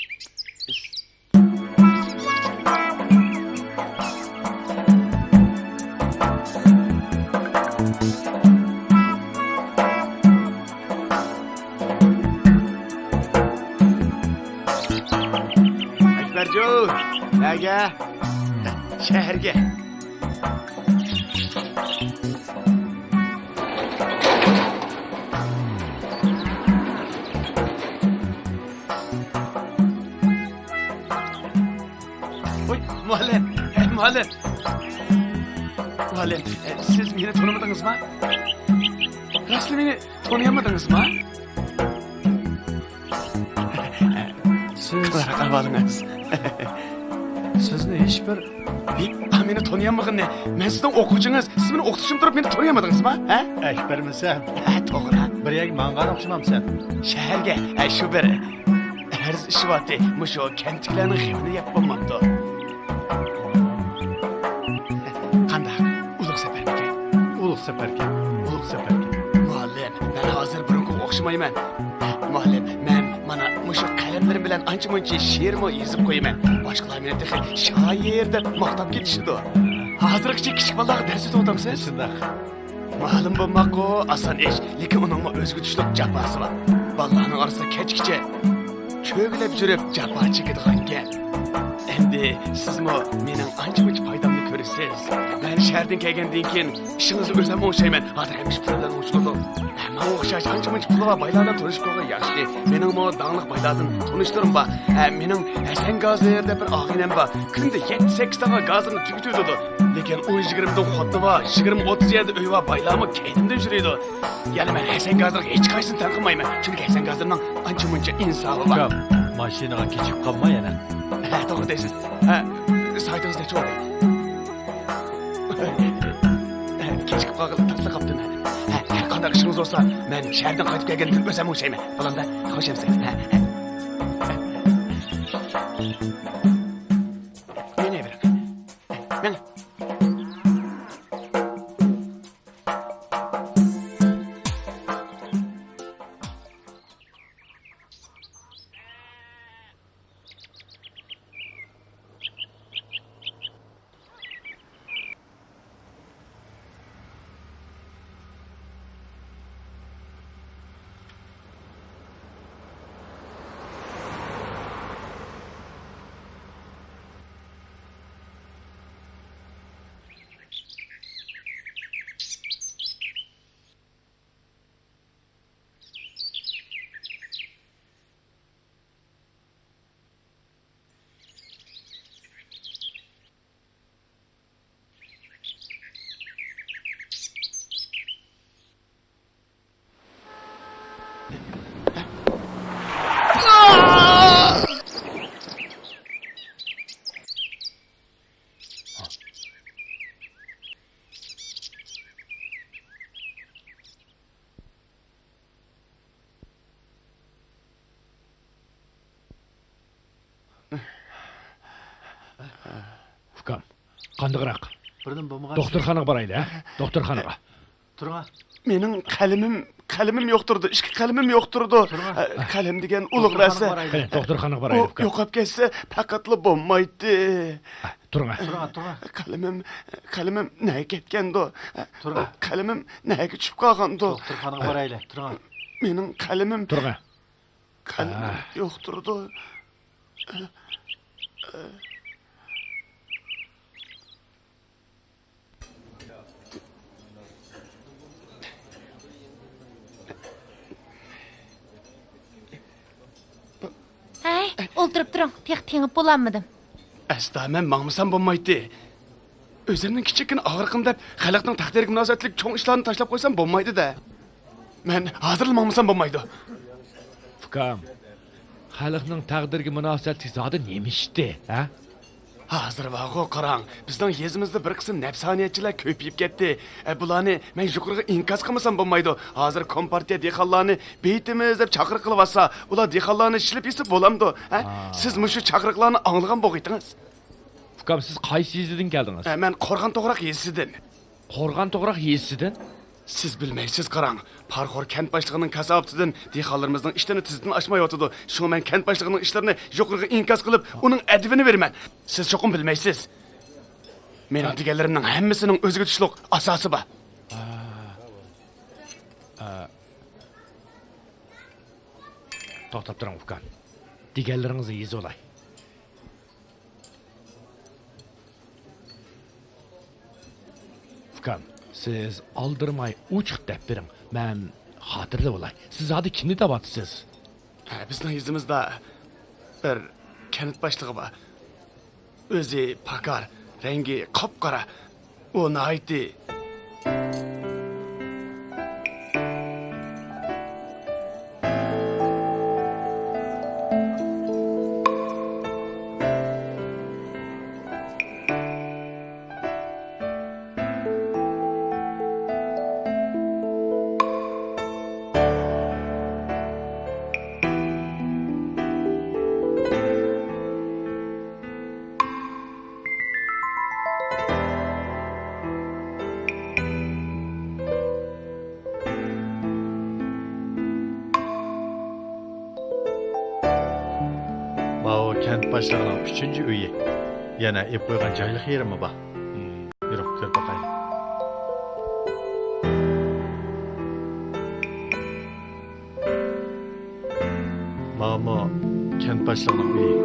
Akbarjon, nega? Shaharga. Muallim, muallim, siz beni tanımadınız mı? Raslı beni tanıyamadınız mı? Siz Qavalınız. sizni hech bir Beni tanıyamadın ne? Ben sizden okuyucunuz, siz beni okutuşum durup beni tanıyamadınız mı? He? Akbarmisan? Doğru. Bir yak manga o'xshamamsan. Şehirge, şu bir herz işi vardı. Muşo kentkilerin xivini yapmamamdı. Qanday? Ulug' safarga. Ulug' safarga. Muallim, ben hazır burunga o'xshamayman. Muallim, men mana mushu qalamlarim bilan ancha-muncha she'rmi yozib qo'yaman. Boshqalar meni texi shoir deb maqtab ketishdi. Hozirgacha kichik bolalarga dars o'tamsiz? Shundoq. Ma'lum bo'lmoq-ku oson ish, lekin uning o'zgutishlik jafosi bor. Bolalarning orasida kechgacha cho'g'lab yurib jafo chekadigan gap. Endi sizmi mening ancha-muncha foydamni ko'rasiz. Men shahardan kelgandan keyin ishingizni o'zim o'xshayman. Hozir ham ish bilan o'xshaydi. Men o'xshash ancha-muncha pul va boylardan tanishib qo'ygan yaxshi. Mening mo danglik boylardan tanishtirim bor. Mening Hasan Gazir deb bir og'inam bor. Kunda 7-8 tane gazini tugutadi. Lekin 10-20 dan xotni bor, 20-30 yerda uy va boylarmi keydimda yuradi. Ya'ni men Hasan Gazirga hech qaysini tanqimayman. Chunki Hasan Gazirning ancha-muncha insofi bor. Mashinaga kechib qolma yana. To'g'ri deysiz. Saytingizda cho'g'ri. Kechikib qolgan tasla qopdim. Har qanday ishingiz bo'lsa, men shahardan qaytib kelgandan o'zim o'xshayman. Balanda, xo'sh emsan. Meni bering. Men ukam. Qandoqroq? Birdan bo'lmagan. Doktorxonaga boraylik, ha? Doktorxonaga. Turing. mening qalamim yo'qturdi. Ishki qalamim yo'qturdi. Qalam degan ulug' narsa. Qani, doktorxonaga boraylik, ukam. Yo'qolib ketsa, faqatla bo'lmaydi. Turga. Qalimim nega ketgandi? Turga. Qalimim nega tushib qolgandi? Doktorxonaga boraylik. Turga. Mening qalimim Turga. qalimim yo'q turdi. Hey, o'ltirib turing. Tengib bo'lanmadim. Asla men mangmasam bo'lmaydi. O'zimning kichikkin og'riqim deb xalqning taqdiriga munosabatlik cho'ng ishlarni tashlab qo'ysam bo'lmaydi-da. Men hozir mangmasam bo'lmaydi. Ukam. Xalqning taqdiriga munosabatli zodi nemishdi, ha? Hozir vaqo qarang, bizning yezimizda bir qism nafsoniyatchilar ko'payib ketdi. Bularni men yuqoriga inkas qilmasam bo'lmaydi. Hozir kompartiya dehqonlarni beytimiz deb chaqiriq qilyapsa, ular dehqonlarni shilib yesib bo'lamdi. Siz mushu chaqiriqlarni anglagan bo'g'idingiz. Ukam, siz qaysi yezidan keldingiz? Men Qo'rg'on to'g'roq yezidan. Qo'rg'on to'g'roq yezidan? Siz bilmaysiz qarang. Parxor kent boshlig'ining kasobatidan dehqonlarimizning ishlarini tizdan oshmayotdi. Shu men kent boshlig'ining ishlarini yuqoriga inkas qilib, uning adibini beraman. Siz cho'qim bilmaysiz. Mening deganlarimning hammasining o'ziga tushliq asosi bor. To'xtab turing, ukam. Deganlaringizni yezib olay. Ukam, siz aldırmay uçuq deb bering. Men xotirlab olay. Siz hadi kimni tabatsız? Bizning yuzimizda bir kent boshlig'i bor. O'zi pakar, rengi qop-qora. U nayti Mao kent başlığının 3. üye. Yana ep koygan joylik yerimi bor. Yurib ko'rib boqaylik. Mamo kent başlığının üye.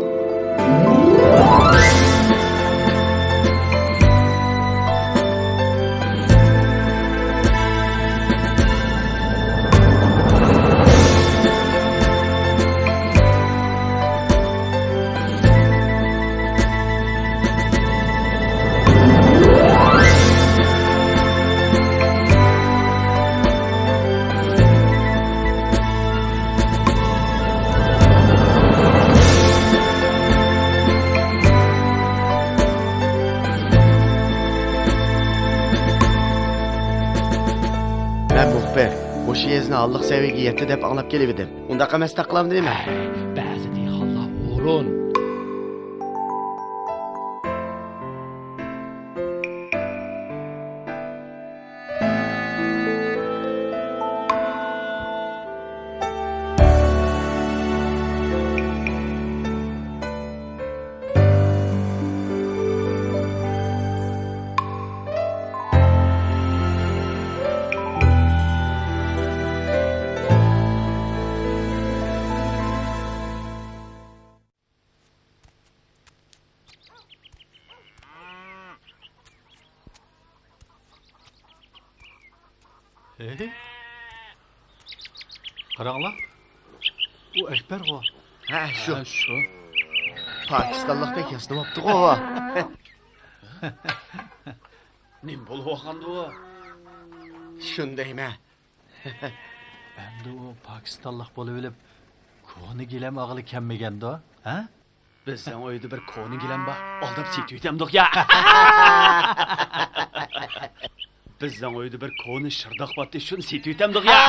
Ben muhbir. O'sha yezni Alloh seviyaga yetdi deb anglab kelib edim. Undaqa emas taqlam deyman. Ba'zi dehqonlar o'rin. Qaranglar. U Ekber o. Ha, shu. Shu. Pokistonlikdek yasnabapti o. Nim bo'lib olgandi u? Shundaymi? Endi u Pokistonlik bo'lib bilib, ko'ni gilam og'ili kelmaganda, ha? Bizning uyda bir ko'ni gilam bor. Aldab setiyamdik ya. Bizning uyda bir ko'ni shirdoq botdi, shuni setiyamdik ya.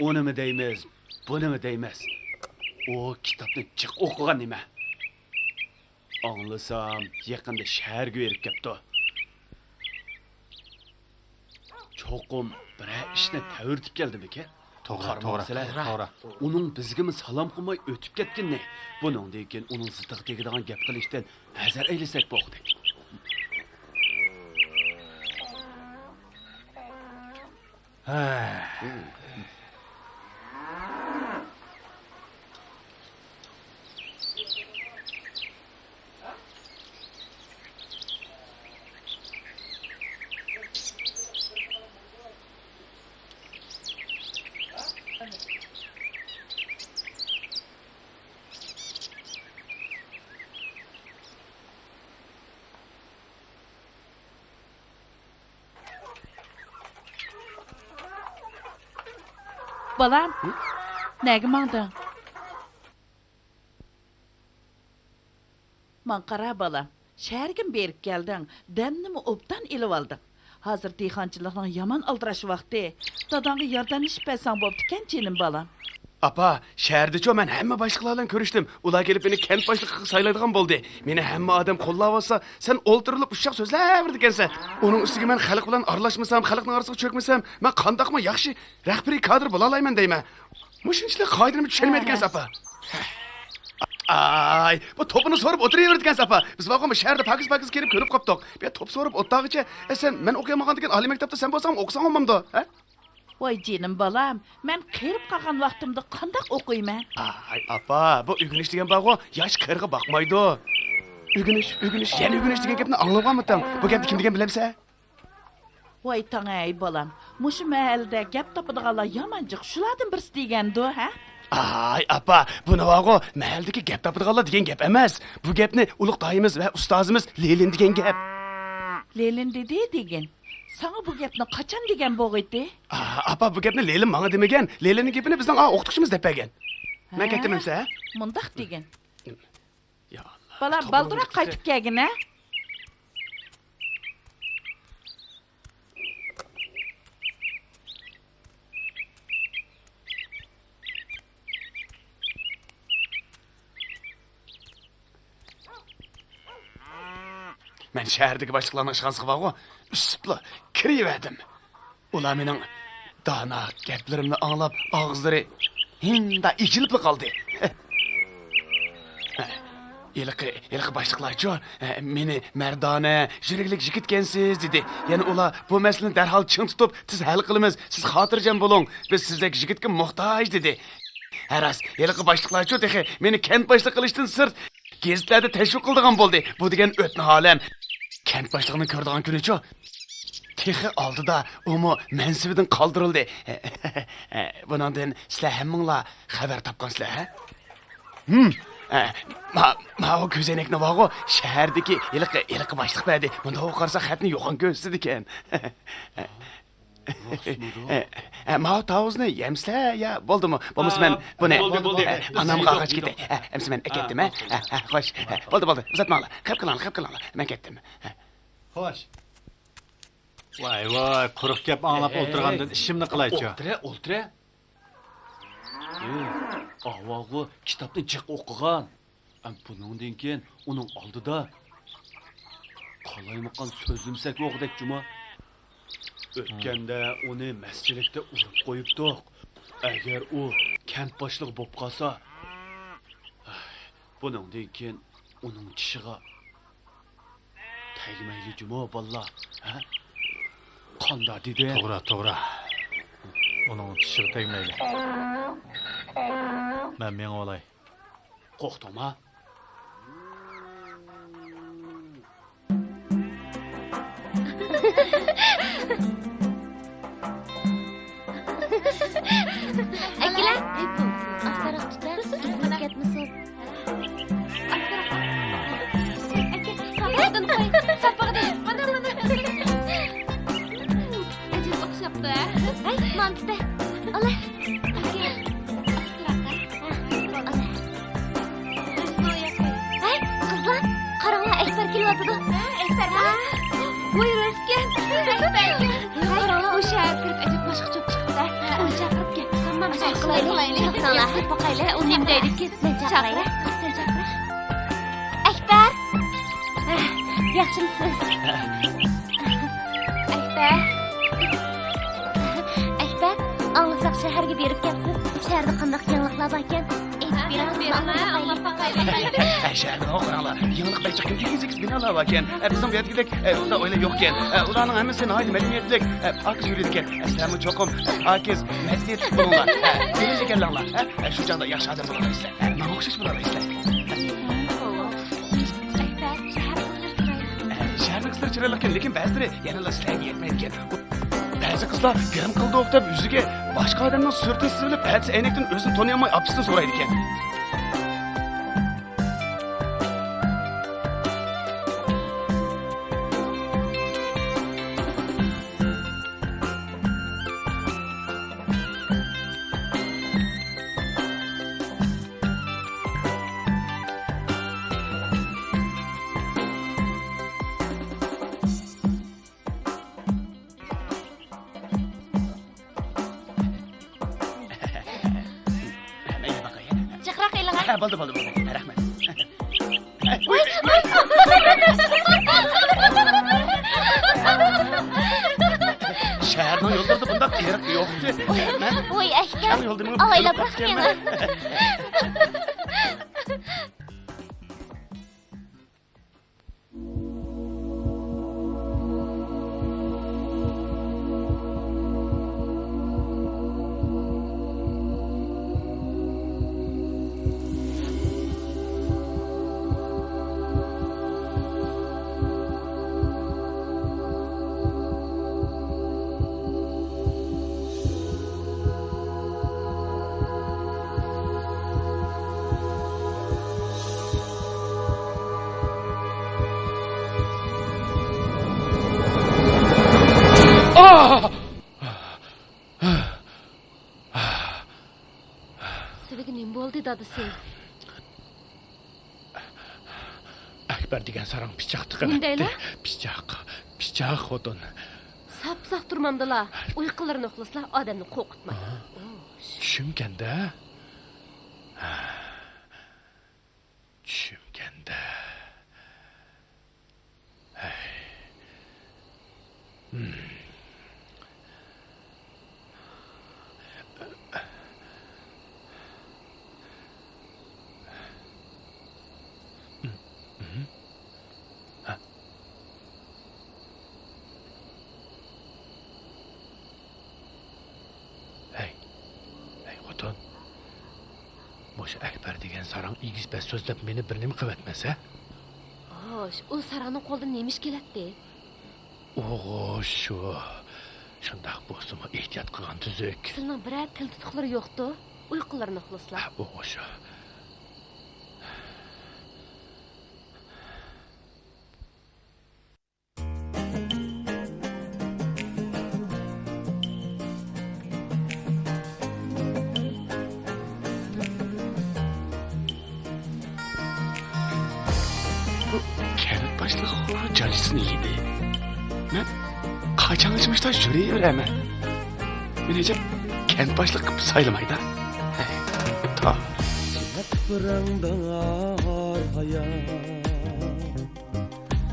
Onu mu deymiz, bunu mu deymiz? O kitobni chiq o'qigan nima? Anglasam, yaqinda shaharga berib kelibdi. Cho'qim bir ishni tavirtib keldimi-ki? to'g'ri. Uning bizga salom qilmay o'tib ketganini, buningdan keyin uning zitiga tegadigan gap qilishdan hazar aylasak bo'ldi. Balam, nega mandın? Man qara balam, şəhərgin berib gəldin, dənnimi obdan ilib aldın. Hazır dehqonchilikning yaman aldirash vaqti. Dadangga yordamlashib bersan bo'pti-kan, jinim balam. Apa, şəhərdə mən hamma başqalarla görüşdüm. Ular gelib meni kent başlığı saylaydigan boldu. Meni hamma adam qo'llab olsa, sen o'ltirilib ushaq so'zlayverdi ekansan. Uning ustiga men xalq bilan aralashmasam, xalqning orasiga cho'kmasam, men qandaqmi yaxshi rahbariy kadr bo'la olmayman deyman. Mushunchalik qoidani tushunmaydi ekansan, apa. Ay, bu topunu sorup oturuyordu ekansan, apa. Biz vaqo şəhərdə pakiz kelib ko'rib qopdik. Bir top sorup o'tdag'icha, sen men o'qiyamagan degan oliy maktabda sen bo'lsang o'qisan olmamdi, ha? Voy jinim balam, men qirib qolgan vaqtimda qandaq o'qiyman? Ay apa, bu ügünüş degan bag'o yosh qirg'i baqmaydi. Ügünüş, yana ügünüş degan gapni anglamadim. Bu gapni kim degan bilamsan? Voy tangay balam, mushu mahalda gap topadiganlar yamanjiq shulardan birisi degandi, ha? Ay apa, buni bag'o mahaldagi gap topadiganlar degan gap emas. Bu gapni ulug' doimiz va ustozimiz Lenin degan gap. Lenin dedi degan. Sana bu gapni qachon degan bo'g'idi? Apa, bu gapni Lenin menga demagan. Leninning gapini bizning o'qituvchimiz deb bergan. Men ketdimsa? Mundaq degan. Ya Allah. Balam, baldiroq qaytib kelgin, ha? Men şəhərdəki başlıqlarına şansıq bağı üstüplə kiriverdim. Ular mening dana gaplarımni anlab ağızları hinda ikilipli qaldı. Yılqı başlıqlarçı meni merdane, jüriklik jigitkensiz dedi. Yani ular bu meseleni derhal çın tutup siz hal qilimiz, siz xotirjam bo'ling. Biz sizdek jigitga muhtoj dedi. Haras, yılqı başlıqlarçı texi meni kent başlık qilishdan sırt gazetlarda təşviq qildigan bo'ldi. Bu degan o'tni holam. Kent başlığını ko'rdigan kunichi texi oldida umu mansibidan qoldirildi. Bundan sizlar hammanglar xabar topgansizlar, ha? Ma o ko'zoynakni vaqo shahardagi yilqi başliq berdi. Bunda o qarasa xatni yo'qon ko'rsatdi ekan. Ma tavuzni yemsizlar ya bo'ldimi? Bo'lmasa men buni anamga ag'ach ketay. Emsi men ketdim, ha? Xo'sh, bo'ldi. Uzatmanglar. Qilib qilinglar. Men ketdim. Xo'sh. Voy, quruq gap anglab o'tirgandan ishimni qilaychi. O'ltira. Avvalgi kitobni jiq o'qigan. Buningdan keyin uning oldida qalaymaqan so'zlimsak o'qidek juma. O'tganda uni masjidda urib qo'yibdik. Agar u kent boshlig'i bo'lib qolsa, buningdan keyin uning tishiga tegmayli juma balla, ha? Qanda dedi. To'g'ri. Uning tishiga tegmayli. Men menga olay. Qo'xtama. Akalar, astaroq tutar, tuzlab ketmasin. Sapog'dan qo'y, sapog'dan. Mana. Ajib o'xshabdi. Ay, mantda. Ola. Ay, qizlar, qaranglar, Ekber kelyapti. Ekber. Voy, raskan. Qaranglar, o'sha kirib ajib boshqa cho'p chiqibdi. Uni chaqirib kel. Tamam, qilaylik. Qilsanglar, boqaylar. U nim deydi ki, sen chaqir. Ekber. Yaxshimisiz? Ekber, anglasa shaharga berib kelsiz. Shaharda qanday yangiliklar bor ekan? Aytib beramiz. Şehirden okuranlar. Yıllık belki 28 binalar var iken, bizim bir yerdekilik da öyle yok iken, ulanın hemisi hayli medeniyetlik, akız yürüdükken, sen çokum, akız medeniyetlik bulunlar, senin de gellanlar, şu canda yaşadı bunlar işte, bana okşaş bunlar işte. Şehirde kızlar çıraylarken, lekin bazıları yanıla silahı yetmeydikken, bazı kızlar yarım kıldı oktab yüzüge başka adamın sırtını sıvılıp, bazı eynekten özünü tanıyamay apısını soraydı iken. Baldı, rahmet. Şehirden yoldurdu bunda erik yoktu. Oy Ashkar, alayla bırakmayalım. Sizga nima bo'ldi dadisi? Akbar degan sarang pichoqni qildi. Nindaylar? Pichoq xotin. Sap-saq turmandilar. Uyqularni uxlaslar, odamni qo'rqitmaydi. Tushumganda. Tushumganda. Xotin. Boşa Akbar degan sarang igis bas so'zlab meni bir nima qilatmasa? Xo'sh, u sarangning qo'lidan nima ish keladi? O'g'o, shu. Shundoq bo'lsa, ehtiyot qilgan tuzuk. Sizning biror til tutuqlari yo'qdi? Uyqularni uxlaslar. O'g'o, shu. Kent başlığı canisini yedi. Ben kaçan açmışlar şuraya hemen. Bileceğim kent başlığı kapı sayılmaydı. Tamam.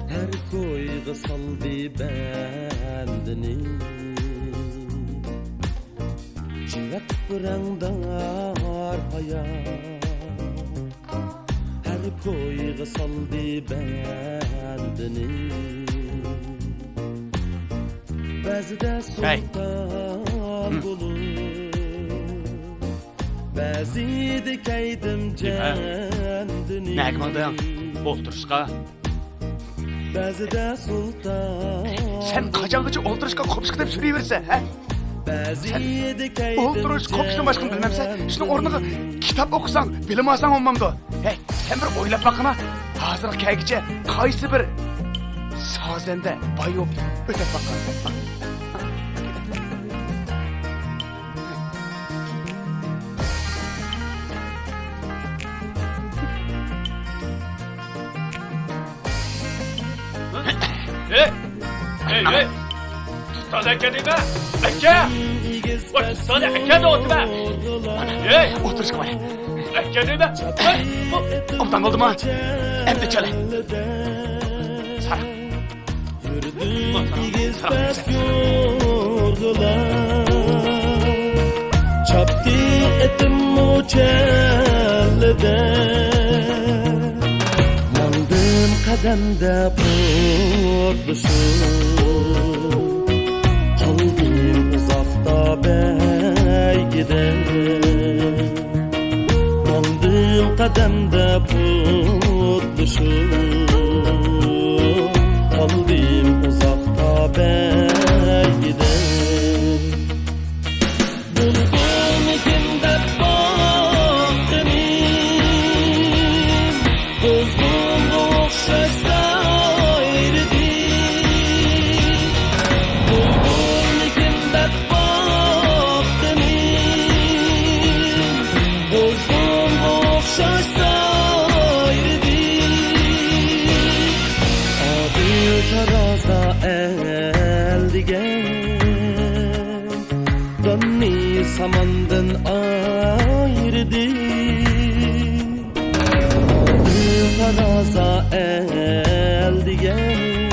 Her koyga saldı bendini. Civet pırandar hayat. Her koyga saldı bendini. Bazıda sultan bulur. Bazıda kaydım kendini. Ne ekmadın? Oturuşka. Bazıda sultan. Sen kaçangıcı oturuşka kopuşka deyip sürüyüverse, he? Sen oturuş kopuştan başkını bilmemse, şunun ornuna kitap okusan, bilim alsan olmamdı. Hey, sen bir oylap bakına, hazır kaygice, kaysı bir sazende bayıp ötep bakın. Hey! Tutan eke değil mi? Eke! Bak sana eke de otur be! Hey! Oturuşka bana. Eke değil mi? Ondan oldu mu? Hem de çöle. Sara. kellede Mandım kademde purduşum Kaldım uzakta beygide Mandım kademde purduşum Kaldım uzakta beygide Buldum ikimde baktımım Bozdum okşasa ayrıdı Buldum ikimde baktımım Bozdum okşasa ayrıdı Adı taraza el digen Dönni samandın ayrıdı Taraza el digen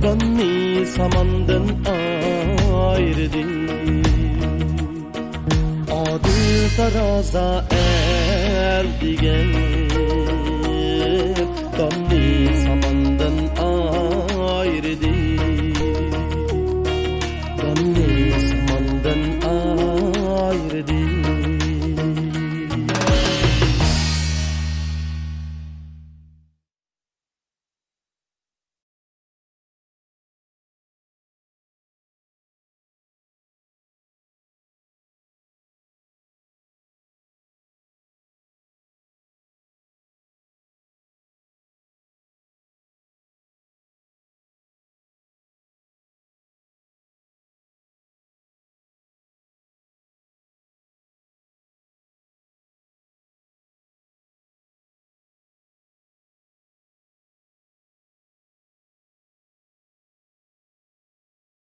Dönni samandın ayrıdı Adı taraza el digen